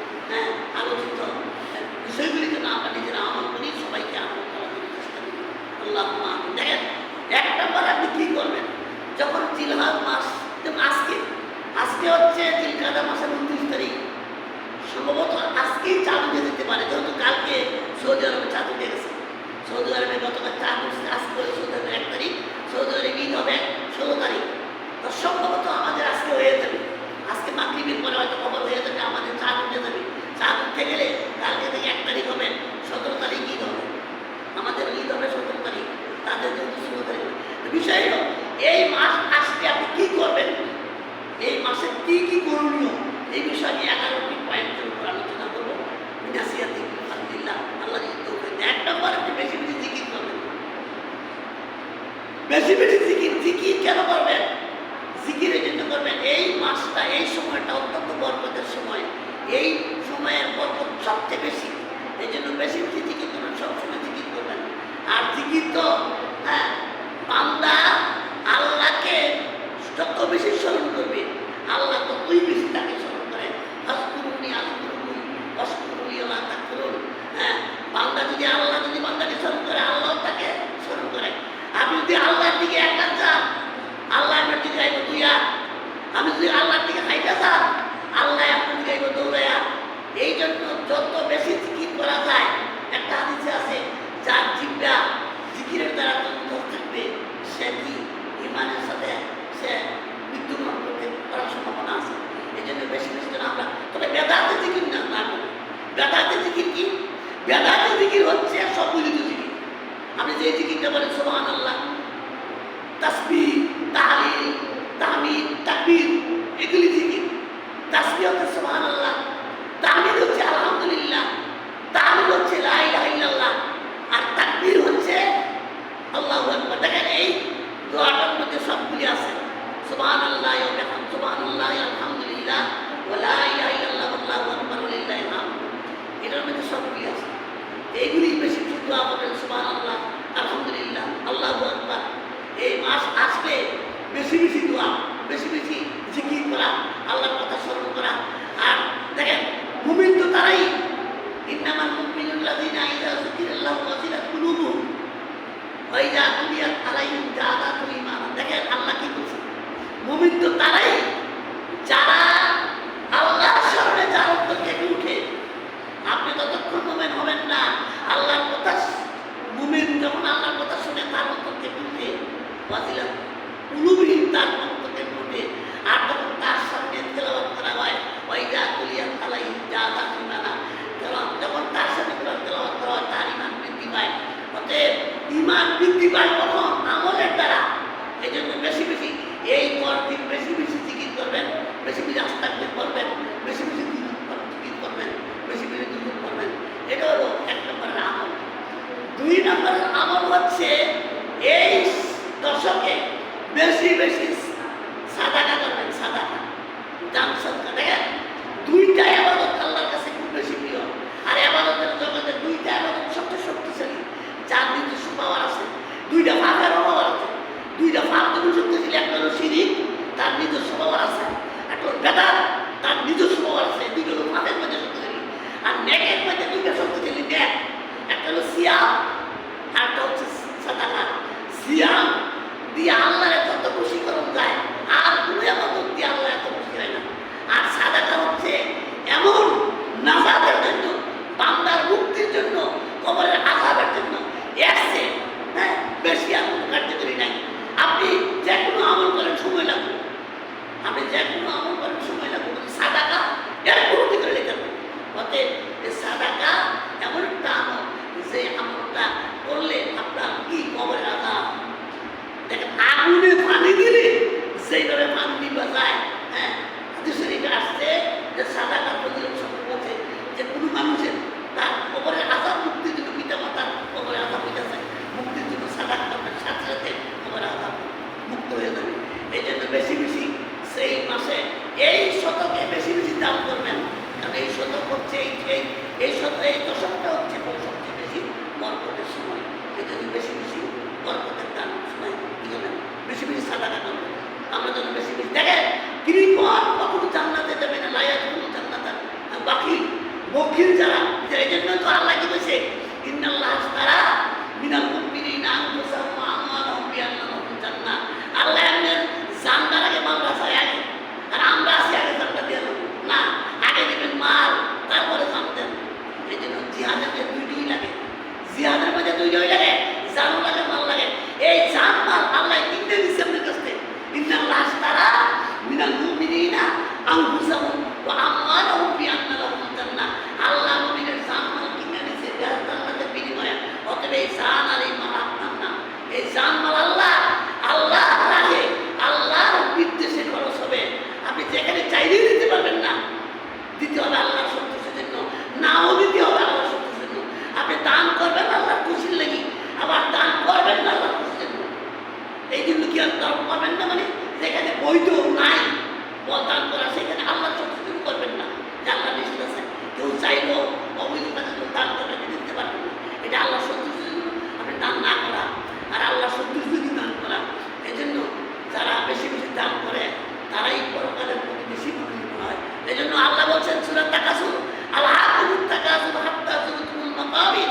আলোচিত বিষয়গুলি যেন আমরা নিজেরা আমল করি, সবাইকে আমল করার জন্য চেষ্টা করি। আল্লাহ আমিন। দেখেন, 1 নম্বর আপনি কী করবেন যখন জিলহজ মাস, যেমন আজকে হচ্ছে জিলকাদা মাসের 29 তারিখ, সম্ভবত আজকেই চাঁদ উঠে যেতে পারে, যেহেতু কালকে সৌদি আরবে চাঁদ উঠে গেছে। সৌদি আরবে গতকাল চাঁদ উঠছে, আজকে সৌদি আরবে 1 তারিখ, সৌদি আরবে ঈদ হবে 16 তারিখ। তো সম্ভবত আমাদের আজকে হয়ে যাবে, আজকে মাগরিবের পরে হয়তো খবর হয়ে যাবে, আমাদের চাঁদ উঠে যাবে। চাঁদ উঠতে গেলে কালকে থেকে 1 তারিখ হবে, 17 তারিখ ঈদ হবে। আমাদের ঈদ হবে 17 তারিখ, তাদের যেহেতু 16 তারিখ। বিষয় হলো এই মাস আসলে আপনি কী করবেন, এই মাসে কী কী করণীয়, এই বিষয় নিয়ে 11টি পয়েন্টের উপর আলোচনা করবো। আলহামদুলিল্লাহ। বেশি বেশি জিকির। জিকির কেন করবেন? জিকিরের জন্য করবেন। এই মাসটা, এই সময়টা অত্যন্ত বরকতের সময়। এই সময়ের বরকত সবচেয়ে বেশি। এই জন্য বেশি বেশি জিকির করবেন, সবসময় জিকির করবেন। আর জিকির তো হ্যাঁ, বান্দা আল্লাহকে যত বেশি স্মরণ করবে, আল্লাহ ততই বেশি তাকে স্মরণ করে। আজকুরুনি আজকুরুনি অস্কুরুনি আল্লাহ তাকফুরুন। হ্যাঁ, বান্দা যদি আল্লাহ যদি বান্দাকে স্মরণ করে, আল্লাহ তাকে স্মরণ করে। আপনি যদি আল্লাহর দিকে এক কাজ যান, আল্লাহ আপনার দিকে আইব দুইয়া। আমি যদি আল্লাহর দিকে হাইটা যান, আল্লাহ আপনার দিকে আইব দৌড়াইয়া। এই জন্য যত বেশি জিকির করা যায়, একটা হাদিসে আছে, যার জিহ্বা জিকিরের দ্বারা তন্ত্র থাকবে, সে কি ইমানের সাথে সে মৃত্যুবরণ করতে করার সম্ভাবনা আছে। এই জন্য বেশি বেশি যেন আমরা, তবে বেদাতে জিকির না করি। বেদাতে জিকির কি? বেদাতে জিকির হচ্ছে সম্মিলিত জিকির। আপনি যে জিকিরটা বলেন সুবহানাল্লাহ, তাসবিহ, তাহলিল, তাহমিদ, তাকবীর, এগুলি জিকির। তাসবিহ হচ্ছে সুবহানাল্লাহ, তাহমিদ হচ্ছে আলহামদুলিল্লাহ, তাহলিল হচ্ছে লা ইলাহা ইল্লাল্লাহ, আর তাকবীর হচ্ছে আল্লাহু আকবার। দেখেন এই দোয়াটার মধ্যে সবগুলি আছে। সুবহানাল্লাহ ওয়া বিহামদিহি, সুবহানাল্লাহ আলহামদুলিল্লাহ ওয়া লা ইলাহা ইল্লাল্লাহ আল্লাহু আকবার ওয়া লিল্লাহিল হামদ। এটার মধ্যে সবগুলি আছে। এইগুলি বেশি বেশি দোয়া করবেন, সুবহানাল্লাহ, আলহামদুলিল্লাহ, আল্লাহু আকবার। এই মাস আসলে বেশি বেশি দোয়া, বেশি বেশি জিকির করা, আল্লাহর কথা স্মরণ করা। আর দেখেন মুমিন তো তারাই, ইন্নামাল মুমিনুল্লাযীনা ইযা যুকিরাল্লাহু ওয়াজিলাত কুলুবুহুম ওয়া ইযা তুলিয়াত আলাইহিম যাদাতুহুম ঈমানান। দেখেন আল্লাহ কি বলছেন, মুমিন তো তারাই যারা আল্লাহর স্মরণে যার অন্তর থেকে উঠে। আপনি ততক্ষণ মুমিন হবেন না, আল্লাহর কথা মুমিন যখন আল্লাহর কথা শুনে তার অন্তর থেকে উঠে, ওয়াজিলাত কুলুবুহুম, তার অন্তর থেকে উঠে। আর তখন তার সামনে তেলাওয়াত করা হয়, ওয়া ইযা তুলিয়াত আলাইহিম যাদাতুহুম ঈমানান। যখন তার সামনে তেলাওয়াত করা হয়, তার ঈমান বৃদ্ধি পায়। অতএব ঈমান বৃদ্ধি পায় কখন? আমলের দ্বারা। এই জন্য বেশি বেশি এই দিন বেশি বেশি জিকির করবেন, বেশি বেশি আস্তাগফির করবেন, বেশি বেশি জিকির করবেন, বেশি বেশি দুরূদ করবেন। এটা হলো এক নম্বরের আমল। দুই নম্বরের আমল হচ্ছে এই দশকে বেশি বেশি সাদাকা করবেন, সাদাকা, দান সদকা। দেখেন দুইটা ইবাদত আল্লাহর কাছে খুব বেশি প্রিয়। আর ইবাদতের জগতে দুইটা ইবাদত সবচেয়ে শক্তিশালী, যার নিজস্ব পাওয়ার আছে। দুইটা ভাগের পাওয়ার আছে। দুইটা ভাগ যখন শক্তিশালী, একটা হলো শিরিক, তার নিজস্ব পাওয়ার আছে। একটা হলো বেদাত, তার নিজস্ব পাওয়ার আছে। দুইটা হলো ভাগের মধ্যে শক্তিশালী। আর নেকের মধ্যে দুইটা শক্তিশালী নেক, একটা হলো সিয়াম, আর একটা হচ্ছে সাদাকা। সিয়াম দিয়ে আল্লাহরে যত খুশি করা যায়, আর কোনো ইবাদত দিয়ে আল্লাহ এত খুশি হয় না। আর সাদাকা হচ্ছে এমন নাজাতের জন্য, বান্দার মুক্তির জন্য, কবরের আযাবের জন্য। এসে হ্যাঁ, বেশি আর কোনো কার্যকরী নাই। আপনি যে কোনো আমল করেন সময় লাগবে, আপনি যে কোনো আমল করেন সময় লাগবে, সাদাকা এর পূর্তি করে লেখা। অতএব সাদাকা এমন একটা আমল, যে আমলটা করলে আপনার কি কবরের আযাব। দেখেন আগুনে পানি দিলে সেইভাবে পানি দিবা যায়। হ্যাঁ, হাদিসে আসছে যে সাদাকা ফজিলত সম্পর্কে বলছে যে কোনো মানুষের তার কবরের আযাব মুক্তির জন্য, পিতা মাতার কবরের আযাব হইতেছে মুক্তির জন্য সাদাকা করবেন, সাথে সাথে কবরের আযাব মুক্ত হয়ে যাবে। এই জন্য বেশি বেশি সেই মাসে এই শতকে বেশি বেশি দান করবেন। কারণ এই শতক হচ্ছে এই দশকটা হচ্ছে সবচেয়ে বেশি বরকতের সময়। এই জন্য বেশি বেশি বরকতের দান সময় কি করবেন, বেশি বেশি সাদাকা করবেন। আমরা যেন বেশি বেশি দেখেন কৃপণ কখনো জান্নাতে যাবে না, লায়াত কোনো জান্নাত বাকি বখিল যারা। এই জন্য তো আল্লাহ কি বলছে, ইন্নাল্লাহ আশতারা মিনাল মুমিনিনা আনফুসাহুম ওয়া আমওয়ালাহুম বিআন্না লাহুম জান্নাহ। আল্লাহ এমন জান্নার আগে মাল রাখায় আগে, আর আমরা আছি আগে জান্নাত দিয়ে না, আগে দিবেন মাল তারপরে জান্নাত। এই জন্য জিহাদের মধ্যে দুইটাই লাগে, জিহাদের মধ্যে দুইটাই লাগে, জানও লাগে, মাল লাগে। এই জান মাল আল্লাহ কিনতে দিচ্ছে আপনার কাছ থেকে। ইন্নাল্লাহ আশতারা মিনাল মুমিনিনা আনফুসাহুম ওয়া আমওয়ালাহুম বিআন্না লাহুম জান্নাহ। আল্লাহ মুমিনের জান মাল কিনে নিছে জান্নাতের বিনিময়ে। অতএব এই চাইলেও অবৈধ কাজে দান করে দিতে পারবেন না। এটা আল্লাহ সন্তুষ্ট আপনি দান না করা আর আল্লাহ সন্তুষ্ট দান করা। এই জন্য যারা বেশি বেশি দান করে তারাই পরকালের প্রতি বেশি উপকৃত হয়। এই জন্য আল্লাহ বলছেন সূরা তাকাসুর, আল-হাকুমুত তাকাসুর হাত্তা যুরতুমুল মাকাবির,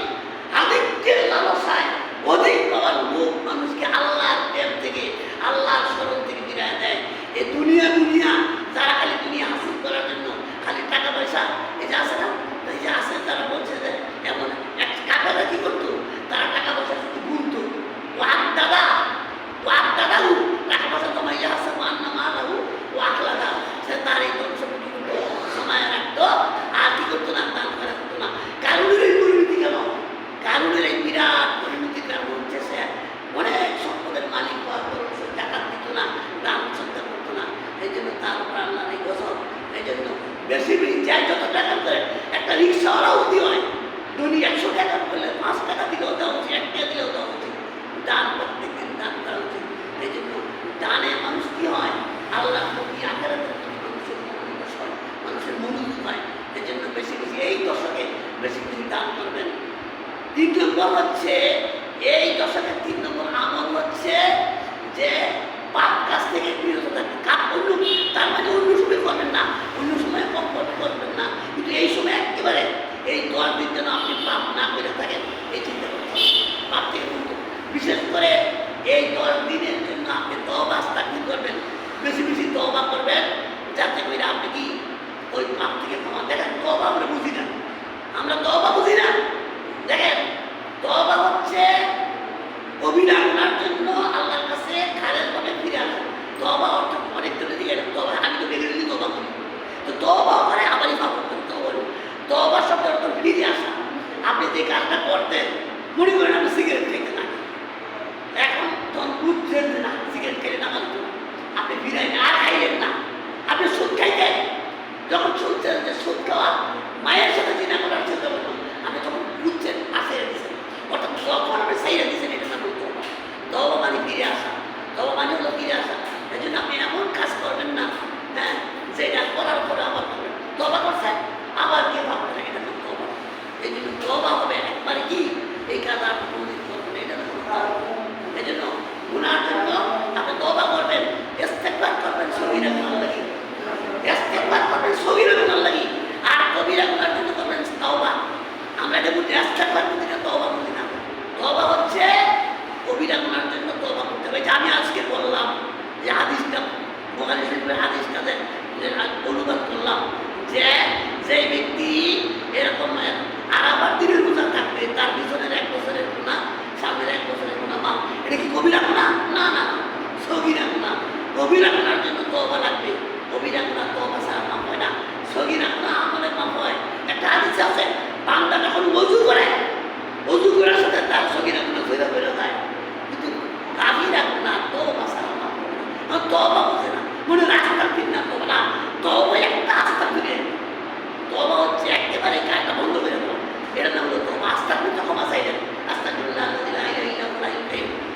আধিক্যের লালসায় অধিক পাওয়ার লোভ মানুষকে আল্লাহর প্রেম থেকে আল্লাহর স্মরণ থেকে ফিরিয়ে দেয়। এই দুনিয়া যারা খালি দুনিয়া হাসিল করার জন্য খালি টাকা পয়সা এই যে আছে না, এই যে আছে তারা বলছে যে এমন এক কাকারা কি করতো, তারা টাকা পয়সা শুধু গুনতো, দাদা টাকা পয়সা তোমার ইয়ে আছে মান্না মালাহু ও আখলাদা, সে তার এই বংশ কি করতো, সময় রাখতো আর কি করতো না, দান করা করতো না। কারণের এই পরিণতি কেন? কারণের এই বিরাট পরিণতির কারণ হচ্ছে সে অনেক সম্পদের মালিক হওয়ার পর সে টাকা দিত না, দান সত্তা করতো না। এই জন্য তার উপর আল্লাহর এই গজব। এই জন্য বেশি বেশি যাই যত টাকা করে একটা রিক্সাওয়ালাও দিতে হয়, ধনী 100 টাকা করলে 5 টাকা দিলেও দেওয়া উচিত, 1 টাকা দিলেও দেওয়া উচিত। দান প্রত্যেকদিন দান করা উচিত। এই জন্য দানে মানুষ কি হয়, আল্লাহ প্রতি আখেরাতের প্রতি মানুষের মনোনিবেশ হয়, মানুষের মনোযোগ হয়। এই জন্য বেশি বেশি এই দশকে বেশি বেশি দান করবেন। 3 নম্বর হচ্ছে এই দশকের 3 নম্বর আমল হচ্ছে যে পাপ কাজ থেকে বিরত থাকবেন। তার মানে অন্য সময় করবেন না, অন্য সময় কম করবেন না, কিন্তু এই সময় একেবারে এই 10 দিন যেন আপনি পাপ না করে থাকেন এই চিন্তা করতে হবে। পাপ থেকে মুক্ত, বিশেষ করে এই 10 দিনের জন্য আপনি তওবা ইস্তেগফার করবেন, বেশি বেশি তওবা করবেন, যাতে করে আপনি কি ওই পাপ থেকে ক্ষমা। দেখেন তওবা আমরা বুঝি না, আমরা তওবা বুঝি না। দেখেন তওবা হচ্ছে কবিরা গুনার জন্য আল্লাহর কাছে খালেসভাবে ফিরে আসা। তওবা অর্থ অনেক ধরনের দিকে তওবা, আমি তো বেরিয়ে তওবা করি, তো তওবা করে আবারই পাপ করতে হবে। তওবা শব্দের অর্থ ফিরে আসা। আপনি যে কাজটা করতেন, মনে করেন আপনি সিগারেট খেতে থাকেন, এখন তখন বুঝছেন না সিগারেট খেলে না বলতো, আপনি ফিরাই না আর খাইলেন না, আপনি সুদ খাইতেন, যখন শুনছেন যে সুদ খাওয়া মায়ের সাথে জিনা করার চেষ্টা করবেন, আপনি তখন বুঝছেন আসে দিচ্ছেন, অর্থাৎ যখন আপনি সাইরা দিচ্ছেন এটা না বলতে হবে। তওবা মানে ফিরে আসা, তওবা মানে হলো ফিরে আসা। এই জন্য আপনি এমন কাজ করবেন না, হ্যাঁ, যেটা করার পরে আবার করবেন। তওবা করছেন আবার কে ভাববেন, এটা না তওবা। এই জন্য তওবা হবে একবারে কি এই কাজ আর কোনোদিন করবেন না, এটা না। এই জন্য গুনার জন্য আপনি তওবা করবেন, ইস্তেগফার করবেন, সগীরা গুনাহ লাগি ইস্তেগফার করবেন, সগীরা গুনাহ লাগি, আর কবিরা গুনার জন্য করবেন তওবা। আমরা এটা বুঝি ইস্তেগফার বুঝি না, তওবা বুঝি না। তওবা হচ্ছে কবিরা গুনার জন্য তওবা করতে হবে। আমি আজকে বললাম যে হাদিসটা বুখারী শরীফের হাদিসটা অনুবাদ করলাম যে যে ব্যক্তি এরকম আরাফার দিনের রোজা থাকবে, তার পিছনের 1 বছরের গুনাহ, সামনের 1 বছরের গুনাহ মাফ। এটা কি কবিরা গুনাহ? না না, সগীরা গুনাহ। কবিরা গুনার জন্য তওবা লাগবে, কবিরা গুনাহ তওবা ছাড়া মাফ হয় না, সগীরা গুনাহ আমলে মাফ হয়। একটা হাদিস আছে, বান্দা যখন ওযু করে, ওযু করার সাথে তার সগীরা গুনাহ ফেরা ফেরা যায়, কিন্তু কাবিরা গুনাহ তওবা ছাড়া মাফ হয় না। তওবা বুঝে না, মনে রাস্তা ফির না, তওবা না, তওবা একটা আস্থা ফিরে। তওবা হচ্ছে একেবারে কাজটা বন্ধ করে দেওয়া, এটার নাম হলো তওবা। আস্তাগফির তো ক্ষমা চাইলেন, আস্তাগফিরুল্লাহ লা ইলাহা ইল্লাল্লাহু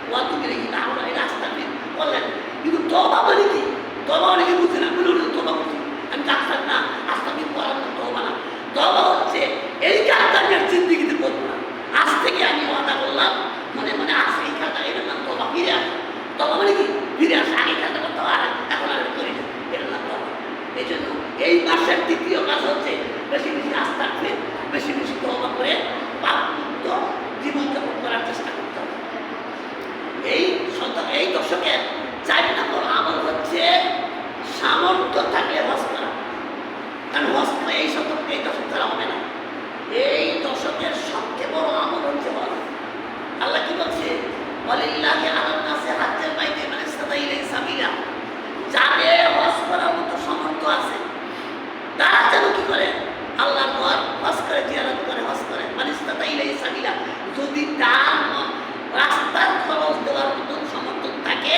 ওয়া আতুবু ইলাইহি, না আমরা এটা আস্তাগফির বললেন। কিন্তু তওবা মানে কি? তওবা অনেকে বুঝে না, বলে তওবা করছি আমি কাজটা না, আস্তাগফির করার না, তওবা না। তওবা হচ্ছে এই কাজটা আমি আর জিন্দেগিতে করবো না, আজ থেকে আমি ওয়াদা করলাম, মনে মনে আসে এই কাজটা, এটার নাম তওবা। ফিরে আসা, তওবা মানে কি? ফিরে আসা, আগে কাজটা করতে হবে, এখন আর করি না, এটার নাম তওবা। এই জন্য এই মাসের 2য় কাজ হচ্ছে বেশি বেশি আস্তাগফির, বেশি বেশি তওবা করে পাপমুক্ত জীবনযাপন করার চেষ্টা করতে হবে। এই দশকের 4 নম্বর আমল হচ্ছে সামর্থ্য থাকলে হজ করা। কারণ হজ করে এই শতকে এই দশক ছাড়া হবে না। এই দশকের সবচেয়ে বড় আমল হচ্ছে হজ। আল্লাহ কি বলছে? ওয়ালিল্লাহি আলান নাসি হাজ্জুল বাইতি মান ইসতাতা ইলাইহি সাবিলা। যাদের হজ করার মতো সামর্থ্য আছে তারা যেন কি করে? আল্লাহর ঘর হজ করে, জিয়ারত করে, হজ করে। মান ইসতাতা ইলাইহি সাবিলা, যদি তার রাস্তার খরচ দেওয়ার মতন সমর্থন থাকে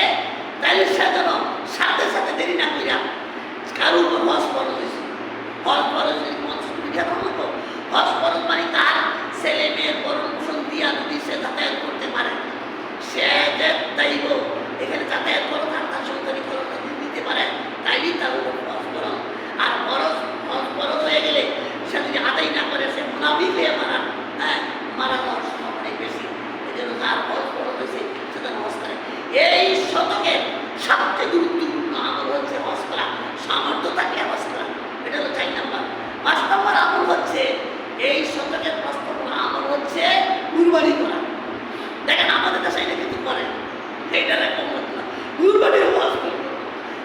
তাহলে সে যেন সাথে সাথে দেরি না কইরা কারো উপর হজ ফরজ হয়েছে। হজ ফরজ হজ ফরজ মানে তার ছেলে মেয়ের ভরণ পোষণ দিয়া যদি সে যাতায়াত করতে পারে, সে যে দায়িত্ব এখানে যাতায়াত করো, তার সন্তানী খরচ দিতে পারে, তাইলেই তার উপর হজ ফরজ। আর হজ ফরজ হয়ে গেলে সে যদি যাচাই না করে সে মুনাফিক হয়ে মারা যাওয়ার সম্ভাবনা অনেক বেশি। এই জন্য যার বয়স বড় হয়েছে সেটা হজ করে। এই শতকের সবচেয়ে গুরুত্বপূর্ণ আমল হচ্ছে হজ করা, সামর্থ্য থাকলে হজ করা। এটা হলো 4 নম্বর। 5 নম্বর আমল হচ্ছে এই শতকের 5 নম্বর আমল হচ্ছে কুরবানি করা। দেখেন আমাদের দেশে এটা কিন্তু করে, এইটার একটা কুরবানির হজ করে,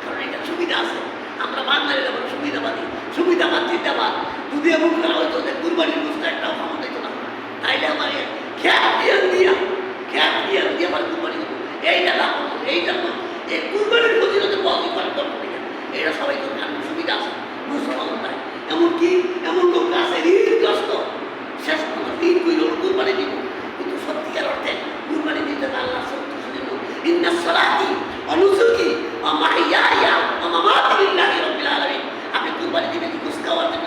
কারণ এটা সুবিধা আছে। আমরা বাঙালিরা বড় সুবিধাবাদী, সুবিধাবাদ চিন্তাবাদ। যদি এমন করা হয়তো যে কুরবানির বুঝতে একটাও ক্ষমতা দিত না, তাইলে আমার খেয়াল দিয়ে আমার কুরবানি করবো। এইটা না এইটা না, এই কুরবানির ফজিলতে বলতে করে করবো না, এটা সবাই করবে। আর সুবিধা আছে, মুসলমান নাই। এমনকি এমন লোক আছে ঋণগ্রস্ত, শেষ পর্যন্ত ঋণ কইল কুরবানি দিব, কিন্তু সত্যিকার অর্থে কুরবানি দিতে আল্লাহ সন্তুষ্টির জন্য ইন্না সলাতি ওয়া নুসুকি ওয়া মাহইয়ায়া ওয়া মামাতি লিল্লাহি রাব্বিল আলামিন। আপনি কুরবানি দিবেন ঘুষ খাওয়ার জন্য,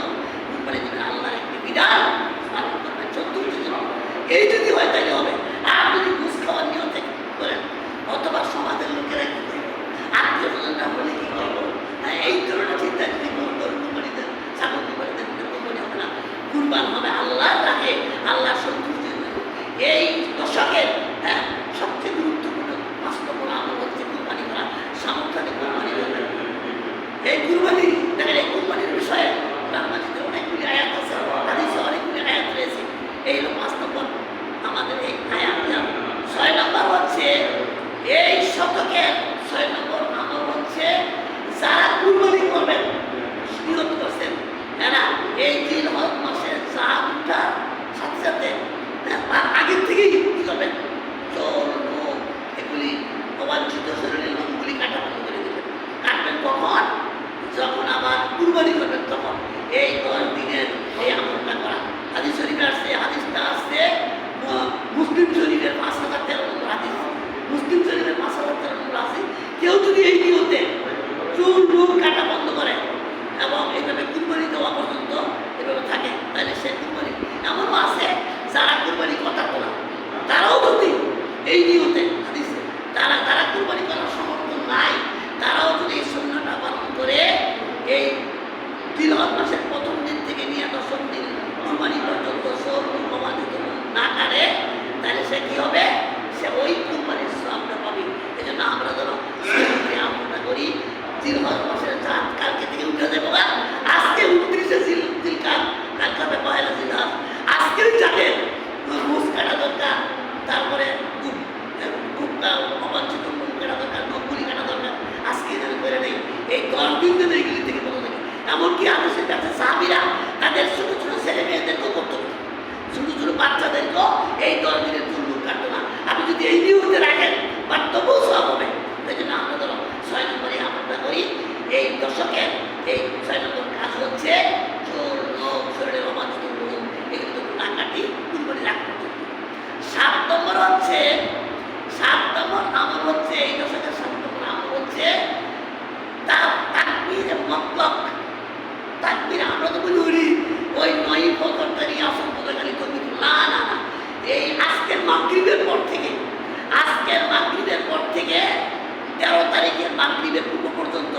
কুরবানি দিবেন আল্লাহর একটি বিধান পালন করবেন সন্তুষ্টির জন্য। এই যদি হয় তাহলে হবে। আর যদি ঘুষ খাওয়ার নিয়তে করেন, অথবা সমাজের লোকেরা কি করবে, আত্মীয় স্বজনরা বলে কি করবো, এই ধরনের চিন্তা যদি কুরবানি দেন, ছাগল কুরবানি দেন, কুরবানি হবে না। কুরবান হবে আল্লাহর রাহে, আল্লাহর সন্তুষ্টির জন্য। এই দশকের সবচেয়ে গুরুত্বপূর্ণ 5 নম্বর আমল হচ্ছে কুরবানি করা, সামর্থ্যে কুরবানি করা। এই কুরবানি দেখেন, এই কুরবানির বিষয়ে কোরআনে অনেকগুলি আয়াত আছে, হাদিসে অনেকগুলি আয়াত রয়েছে। এই হলো 5 নম্বর আমাদের এই আয়াত। 6 নম্বর হচ্ছে এই শতকের 6 নম্বর আমল হচ্ছে যারা কুরবানি করবেন নিয়ত করছেন, এরা এই জিলহজ মাসের চাঁদ ওঠার সাথে সাথে তার আগের থেকেই কি করবেন, চোর মুখ এগুলি অবাঞ্ছিত শরীরের লোকগুলি কাটা বন্ধ করে দেবেন। কাটবেন কখন? যখন আবার কুরবানি করবেন তখন। এই 10 দিনের এই আমলটা করা। হাদিস শরীফে আসছে, হাদিসটা আসছে মুসলিম শরীফের 5013 নম্বর হাদিস। মুসলিম শরীফের 5013 নম্বর আছে। কেউ যদি এই নিয়তে চুল মুখ কাটা বন্ধ করে এবং এইভাবে কুরবানি দেওয়া পর্যন্ত এভাবে থাকে, তাহলে সে কুরবানি। এমনও আছে যারা কুরবানি কথা বলা, তারাও যদি এই নিয়তে হাদিসে তারা কুরবানি করার সমর্থন নাই, তারাও যদি এই সুন্নাহটা পালন করে এই জিলহজ মাসের প্রথম দিন থেকে নিয়ে 10 দিন কুরবানি পর্যন্ত সব অবাধিত না করে, তাহলে সে কি হবে, সে ওই কুরবানির সওয়াবটা পাবে। এই জন্য আমরা যেন আমলটা করি। জিলহজ মাসের চাঁদ কালকে থেকে উঠে যাবো, আজকে 29শে জিলকাদ, কালকে হবে 1লা জিলহজ। আজকেই যাদের মুখ কাটা দরকার, তারপরে খুবটা অবাঞ্ছিত মুখ কাটা দরকার, নখগুলি কাটা দরকার, আজকে যেন করে নেই। এই 10 দিন যেন এইগুলি থেকে বলা থাকে। এমনকি আদেশের কাছে সাহাবীরা তাদের ছোট ছোট ছেলে মেয়েদেরকেও করতো, ছোট ছোট বাচ্চাদেরকেও এই 10 দিনের চুল মুখ কাটতো না। আপনি যদি এই নিয়মতে রাখেন বা তবুও সব হবে। এই জন্য আমরা ধরো 6 নম্বরে আমলটা করি। এই দশকের এই 6 নম্বর কাজ হচ্ছে চুল মুখ শরীরের অবাঞ্ছিত রোগ এগুলো না কাটি কুরবানি রাখতে। 7 নম্বর হচ্ছে, 7 নম্বর আমল হচ্ছে এই দশকের 7 নম্বর আমল হচ্ছে তাকবীর মুতলাক। তাকবীর আমরা তো বলি ওই 9 ফজরটা নিয়ে আসল করে খালি তকবীর, না না না। এই আজকের মাগরিবের পর থেকে 13 তারিখের মাগরিবের পূর্ব পর্যন্ত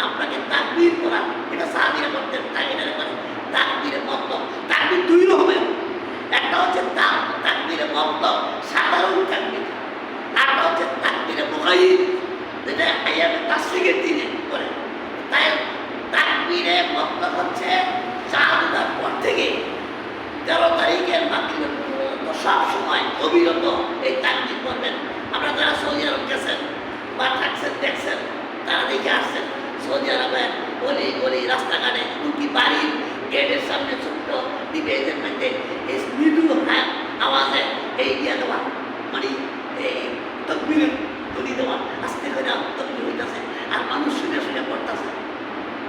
আপনাকে তাকবীর করা, এটা সাহাবীরা করতেন। তাকবীরে মুতলাক। তাকবীর 2 রকমের, একটা হচ্ছে তাকবীরে মুতলাক সাধারণ তাকবীর, আরেকটা হচ্ছে তাকবীরে মুগাইয়ির, যেটা আইয়ামে তাশরিকের দিনে করে। তাই তাকবীরে মুতলাক হচ্ছে চাঁদ ওঠার পর থেকে 13 তারিখের মাগরিবের পর্যন্ত সব সময় অবিরত এই তাকবীর করবেন। আমরা যারা সৌদি আরব গেছেন বা থাকছেন দেখছেন, তারা দেখে আসছেন সৌদি আরবে গলি গলি রাস্তাঘাটে, এমনকি বাড়ির গেটের সামনে ছোট্ট ডিবেজের মধ্যে এই মৃদু আওয়াজে এই দিয়ে দেওয়া, মানে এই তকবীরের ধ্বনি দেওয়া, আস্তে করে তকবীর হইতেছে আর মানুষ শুনে শুনে পড়তেছে।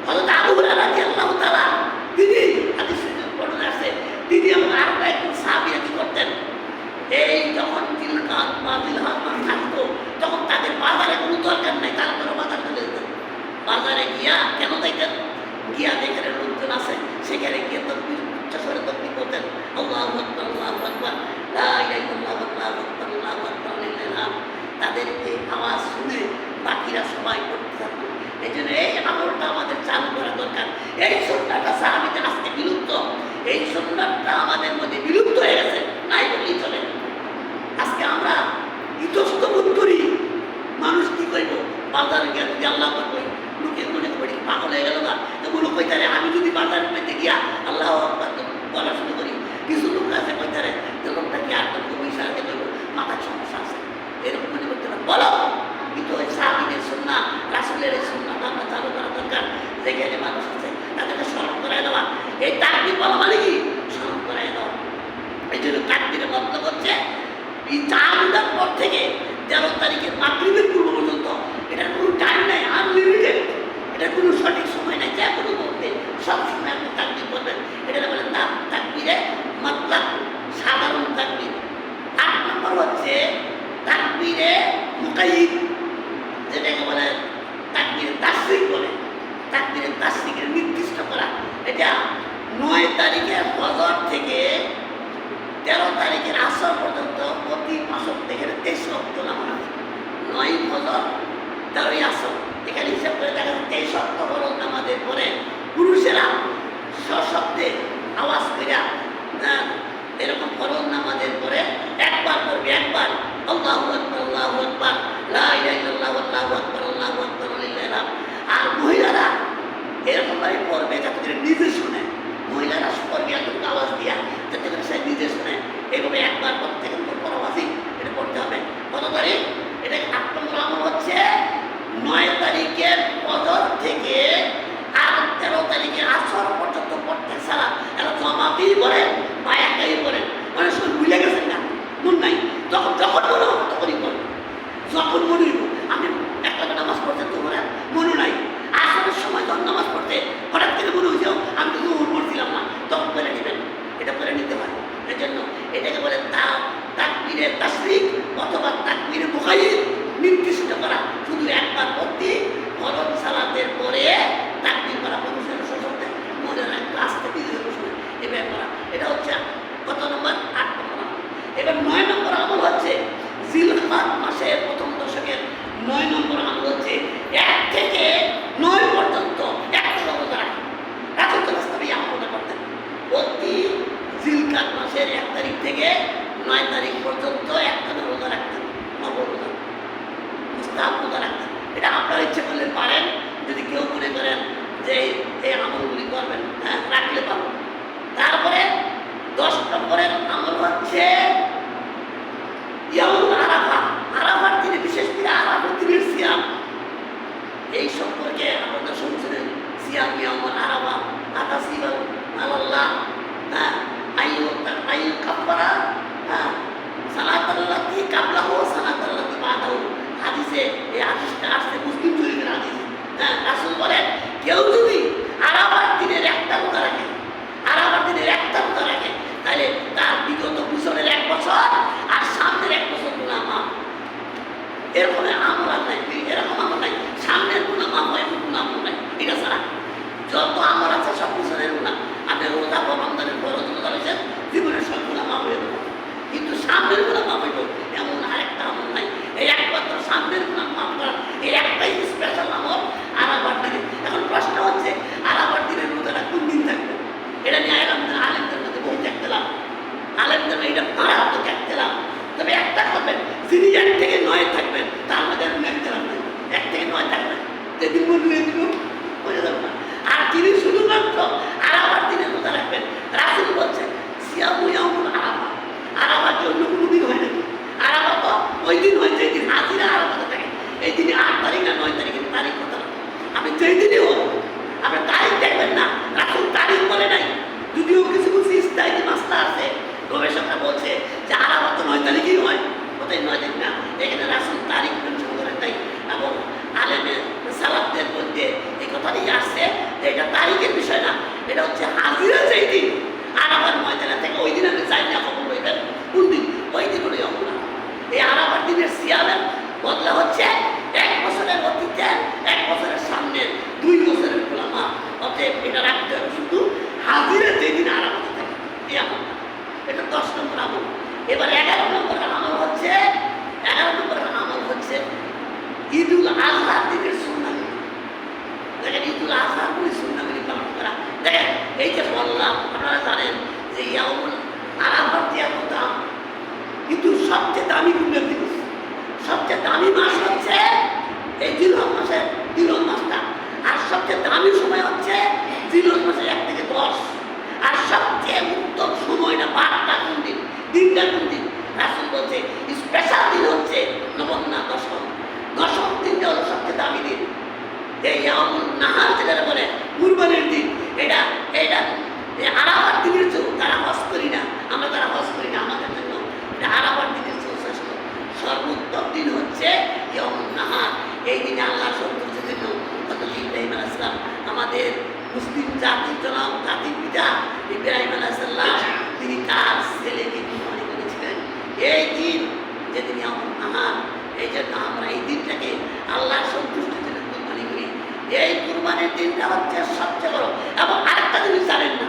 হযরত আবু হুরায়রা রাদিয়াল্লাহু তাআলা তিনি হাদিস শরীফে বর্ণনা আছে, তিনি এবং আরো একজন সাহাবী কি করতেন, এই যখন জিলকাদ বা জিলহজ মাস থাকতো তখন তাদের বাজারে কোনো দরকার নাই, তারা কোনো বাজার চলে যেতেন। বাজারে গিয়া কেন দেখতেন, গিয়া যেখানে লোকজন আছে সেখানে গিয়ে তকবীর উচ্চস্বরে তকবীর করতেন, আল্লাহু আকবার আল্লাহু আকবার লা ইলাহা ইল্লাল্লাহু আল্লাহু আকবার আল্লাহু আকবার লিল্লাহিল হামদ। তাদের এই আওয়াজ শুনে বাকিরা সবাই করতে থাকতো। এই জন্য এই আমলটা আমাদের চালু করা দরকার। এই সুন্নাহটা সাহাবীদের আজকে বিলুপ্ত। এই সুন্নাতটা আমাদের মধ্যে বিলুপ্ত হয়ে গেছে, নাই বললেই চলে। আজকে আমরা ইতস্ত বোধ করি, মানুষ কি করব, বাজারে গিয়ে যদি আল্লাহ কই লোকে মনে করি পাগল হয়ে গেল না, এগুলো কইতারে আমি যদি বাজারে পেতে গিয়া আল্লাহ বলা শুরু করি, কিছু লোক আছে কইতারে যে লোকটা কি আর করবো ইশারাতে করবো, মাথার সমস্যা আছে, এরকম মনে করতে না। বলো কিন্তু ওই সাহাবীদের সুন্নাহ, রাসূলের সুন্নাহটা আমরা চালু করা দরকার। যেখানে মানুষ আছে তাদেরকে স্মরণ করাই দেওয়া, এই তাকবীর বলা মানে কি স্মরণ করাই দেওয়া। এই জন্য তাকবীরের মতলব হচ্ছে এই 4 পর থেকে 13 তারিখের মাগরিবের পূর্ব পর্যন্ত এটার কোনো টাইম নাই, আনলিমিটেড, এটার কোনো সঠিক সময় নাই, যে কোনো মুহূর্তে সব সময় আপনি তাকবীর করবেন। এটা বলে তাকবীরে মতলব, সাধারণ তাকবীর। 8 নম্বর হচ্ছে তাকবীরে মুকাইয়িদ, যেটাকে বলে তাকবীরে তাশরিক বলে। তাকবীরে তাশরিকের নির্দিষ্ট করা, এটা 9 তারিখের ফজর থেকে 13 তারিখের আসর পর্যন্ত প্রতি 5 ওয়াক্ত, এখানে 23 ওয়াক্ত নামাজ আছে। 9 ফজর 13 আসর, এখানে হিসাব করে দেখা যাচ্ছে 23 ওয়াক্ত ফরজ নামাজের পরে পুরুষেরা সশব্দে আওয়াজ কইরা এরকম ফরজ নামাজের পরে একবার পড়বে, একবার আল্লাহু আকবার আল্লাহু আকবার লা ইলাহা ইল্লাল্লাহ আল্লাহু আকবার আল্লাহু আকবার লিল্লাহিল হামদ। আর মহিলারা এরকম ভাবে পড়বে যাতে করে নিজে শুনে, মহিলারা পড়বে এতটুকু আওয়াজ দিয়া যাতে করে সে নিজে শুনে। এইভাবে একবার প্রত্যেকের উপর পরবাসী এটা পড়তে হবে। কত তারিখ? এটা 8 নম্বর আমল হচ্ছে 9 তারিখের ফজর থেকে আর 13 তারিখের আসর পর্যন্ত প্রত্যেক সালাত এটা জমাতেই পড়েন বা একাই পড়েন, মানে সব ভুলে গেছেন না, মন নাই, যখন যখন মনে হবে তখনই পড়েন, যখন মনে হইব। আপনি একটা নামাজ পড়তে তো মনে মনে নাই, আসরের সময় যখন নামাজ পড়তে হঠাৎ করে মনে হয়েছে আমি তো জোহর পড়ছিলাম না, তখন পড়ে নেবেন, এটা পড়ে নিতে হয়। এর জন্য এটাকে বলে তাকবীরে তাশরিক অথবা তাকবীরে মুকাইয়িদ, নির্দিষ্ট করা। শুধু একবার প্রতি ফরজ সালাতের পরে তাকবীর করা, পুরুষের সশব্দে, মহিলারা একটু আস্তে ধীরে বসবে, এভাবে করা। এটা হচ্ছে কত নম্বর? 8 নম্বর আমল। এবার 9 নম্বর আমল হচ্ছে জিলহজ মাসের প্রথম দশকের 9 নম্বর আমল হচ্ছে 1 থেকে 9 পর্যন্ত একটা রোজা রাখা। রাসূল সাল্লাল্লাহু আলাইহি ওয়াসাল্লাম আমলটা করতেন। প্রতি জিলহজ মাসের 1 তারিখ থেকে 9 তারিখ পর্যন্ত একটা রোজা রাখতেন, নফল রোজা, মুস্তাহাব রোজা রাখতেন। এটা আপনারা ইচ্ছে করলে পারেন, যদি কেউ মনে করেন যে এই আমলগুলি করবেন, হ্যাঁ রাখলে পারবেন। তারপরে 10 নম্বরের আমল হচ্ছে ইয়াউমুল আরাফা, আরাফার দিনে, বিশেষ করে আরাফার দিনের সিয়াম। এই সম্পর্কে আপনারা শুনছিলেন, সিয়াম ইয়াউমুল আরাফা আতাসিবা আলাল্লাহ আইয়ু কাফারা সালাতাল্লাতি কাবলাহু সালাতাল্লাতি বাদাহু। হাদিসে এই হাদিসটা আসছে মুসলিম শরীফের হাদিস। রাসূল বলেন কেউ যদি আরাফার দিনের একটা রোজা রাখে, আরাফার দিনের একটা রোজা রাখে, তাহলে তার বিগত বছরের 1 বছর আর সামনের 1 বছর গুনাহ মাফ। এরকম আমল নাই, এরকম আমল নাই, সামনের গুনাহ মাফ হয়, গুনাহ মাফ নাই। এটা ছাড়া যত আমল আছে সব বছরের গুনাহ। আপনি রোজা রমজানের ফরজ রোজা রয়েছেন, জীবনের সব গুনাহ মাফ হয়ে যাবে, কিন্তু সামনের গুনাহ মাফ হইব এমন আরেকটা আমল নাই। এই একমাত্র সামনের গুনাহ মাফ করা, এই একটাই স্পেশাল আমল আরাফার দিনে। এখন প্রশ্ন হচ্ছে আরাফার দিনের রোজাটা কোন দিন থাকবে? এটা নিয়ে আলেমদের মধ্যে বহু দেখতেলাম, আলেমদের এটা পাড়া তো দেখতেলাম। তবে একটা করবেন, যিনি 1 থেকে 9 থাকবেন তার মধ্যে আমি দেখতেলাম না, 1 থেকে 9 থাকবেন, যেদিন বললে বোঝা যাবে না। আর যিনি শুধুমাত্র আরাফার দিনে রোজা রাখবেন, রাসূল বলছেন সিয়ামু ইয়াউমুল আরাফা, আরাফা কি অন্য কোনো দিন হয় নাকি? আরাফা তো ওই দিন হয় যেই দিন হাজিরা আরাফাতে থাকে। এই দিনে 8 তারিখ না 9 তারিখের তারিখ কথা না, আপনি যেই দিনই হোক আপনি তারিখ দেখবেন না, রাসূল তারিখ বলে নাই। যদিও কিছু কিছু ইস্তাহিদি মাসলা আছে, গবেষকরা বলছে যে আরাফা তো 9 তারিখেই হয়, কোথায় 9 তারিখ না, এখানে রাসূল তারিখ মেনশন করেন নাই। এবং আলেমের সালাফদের মধ্যে এই কথাটাই আসছে যে এটা তারিখের বিষয় না, এটা হচ্ছে হাজিরা যেই দিন আরাফার ময়দানে থেকে ওই দিন আপনি চাই না কখন হইবেন, কোন দিন, ওই দিন হলে হবে না। এই আরাফার দিনের সিয়ামের বদলা হচ্ছে 1 বছরের অতীতে, 1 বছরের সামনের, 2 বছরের গোলামা। অতএব এটা রাখতে হবে শুধু হাজিরা যেই দিন আরাফাতে থাকে, এই আমলটা। এটা 10 নম্বর আমল। এবার 11 নম্বর আমল হচ্ছে, 11 নম্বর আমল হচ্ছে ঈদুল আজহার দিনের সুন্নাহ। দেখেন ঈদুল আজহার করে সুন্নাহ পালন করা দেখেন এই যে বললাম, আপনারা জানেন যে ইয়াউমুল আরাফার যে এত দাম, কিন্তু সবচেয়ে দামি কোনটা জিনিস? সবচেয়ে দামি মাস হচ্ছে এই জিলহজ মাসের জিলহজ মাসটা, আর সবচেয়ে দামি সময় হচ্ছে জিলহজ মাসের 1 থেকে 10। আর সবচেয়ে উত্তম সময়টা বারটা কোন দিন, দিনটা কোন দিন? রাসূল বলছে স্পেশাল দিন হচ্ছে নবম না দশম। দশম দিনটা হলো সবচেয়ে দামি দিন। এই ইয়াউমুন নাহার যেটা বলে কুরবানির দিন, এটা এটা আরাফার দিনের চেয়েও তারা হজ করি না, আমরা তারা হজ করি না, আমাদের জন্য এটা আরাফার দিনের চেয়েও শ্রেষ্ঠ। সর্বোত্তম দিন হচ্ছে ইয়াউমুন নাহার। এই দিনে আল্লাহ সন্তুষ্টির জন্য হযরত ইব্রাহিম আলাইহিস সালাম, আমাদের মুসলিম জাতির জনক, জাতির পিতা ইব্রাহিম আলাইহিস সালাম, তিনি তার ছেলেকে কুরবানি করেছিলেন। এই দিন যেদিন ইয়াউমুন নাহার, এই জন্য আমরা এই দিনটাকে আল্লাহর সন্তুষ্টির জন্য কুরবানি করি। এই কুরবানির দিনটা হচ্ছে সবচেয়ে বড়। এবং আরেকটা জিনিস জানেন না,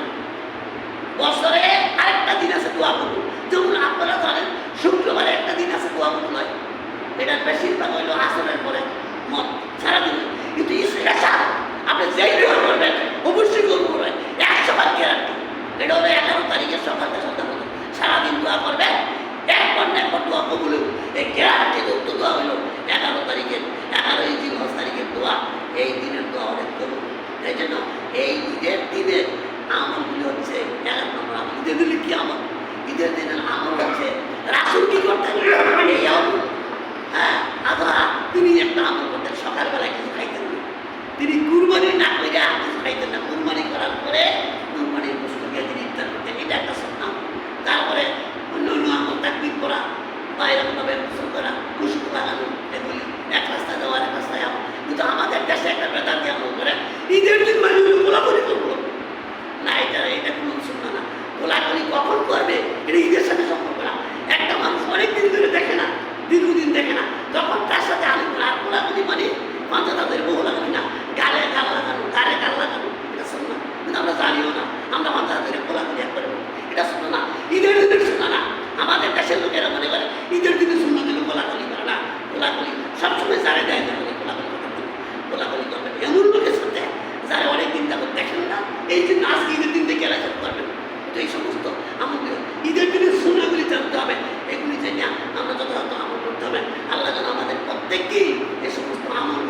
বছরে আরেকটা দিন আছে দোয়া কবুল। যেমন আপনারা জানেন শুক্রবারে একটা দিন আছে দোয়া কবুল হয়, এটা বেশিরভাগ হইল আসরের পরে মত সারাদিন। কিন্তু স্পেশাল আপনি যেই দোয়া করবেন অবশ্যই কবুল হয়, 100বার গ্যারান্টি। এটা হলো 11 তারিখের সকাল থেকে সন্ধ্যা পর্যন্ত সারাদিন দোয়া করবেন, একবার না একবার দোয়া কবুল হবে। এই গ্যারান্টি যুক্ত দোয়া হইল 11 তারিখের, 11 জিলহজ তারিখের দোয়া। এই দিনের দোয়া অনেক কবুল। এই জন্য এই ঈদের দিনের আমলগুলি হচ্ছে 11 নম্বর আমল। ঈদের দিনে কি আমল? ঈদের দিনের আমল হচ্ছে রাসূল কি করতেন? এই আমল, হ্যাঁ, আদা তিনি একটা আমল করতেন, সকালবেলা কিছু খাইতেন না। তিনি কুরবানি না করে কিছু খাইতেন না। কুরবানি করার পরে কুরবানির গোশত দিয়ে তিনি ইফতার করতেন, এটা একটা সুন্নাহ। তারপরে অন্য অন্য আমল, তাকবীর করা বা এরকমভাবে গোসল করা, খুশবু লাগানো, এগুলি এক রাস্তায় যাওয়ার এক রাস্তায় যাওয়া। কিন্তু আমাদের দেশে একটা বেদান্তি আমল করে ঈদের দিন মানুষ গোলাগুলি করবো না, এটা কোনো সুন্নাহ না। গোলাগুলি কখন করবে? এটা ঈদের সাথে সম্পর্ক না। একটা মানুষ অনেক দিন ধরে দেখে না, দীর্ঘদিন দেখে না, তখন তার সাথে আলিম আর গোলাগুলি মানে পাঞ্জা তাদের বহু লাগানি না, গালে গাল লাগানো, গালে গাল লাগানো, এটা সুন্নাহ। কিন্তু আমরা জানিও না, আমরা পাঞ্জা তাদের গোলাগুলি এক করে, এটা সুন্নাহ না। ঈদের দিনের সুন্নাহ না। আমাদের দেশের লোকেরা মনে করে ঈদের দিনে সুন্নাহ দিলে গোলাগুলি করে না। গোলাগুলি সবসময় জানে দেয় না, গোলাগুলি করতে, গোলাগুলি করবেন এমন লোকের সাথে যারা অনেক দিন যাবত দেখেন না, এই জন্য আজকে ঈদের দিন থেকে এলাকা করবেন। তো এই সমস্ত আমাদের ঈদের দিনের সুন্নাহগুলি জানতে হবে, এগুলি জেনে আমরা যথাযথ আমল করতে হবে। আল্লাহ যেন আমাদের প্রত্যেককেই এই সমস্ত আমল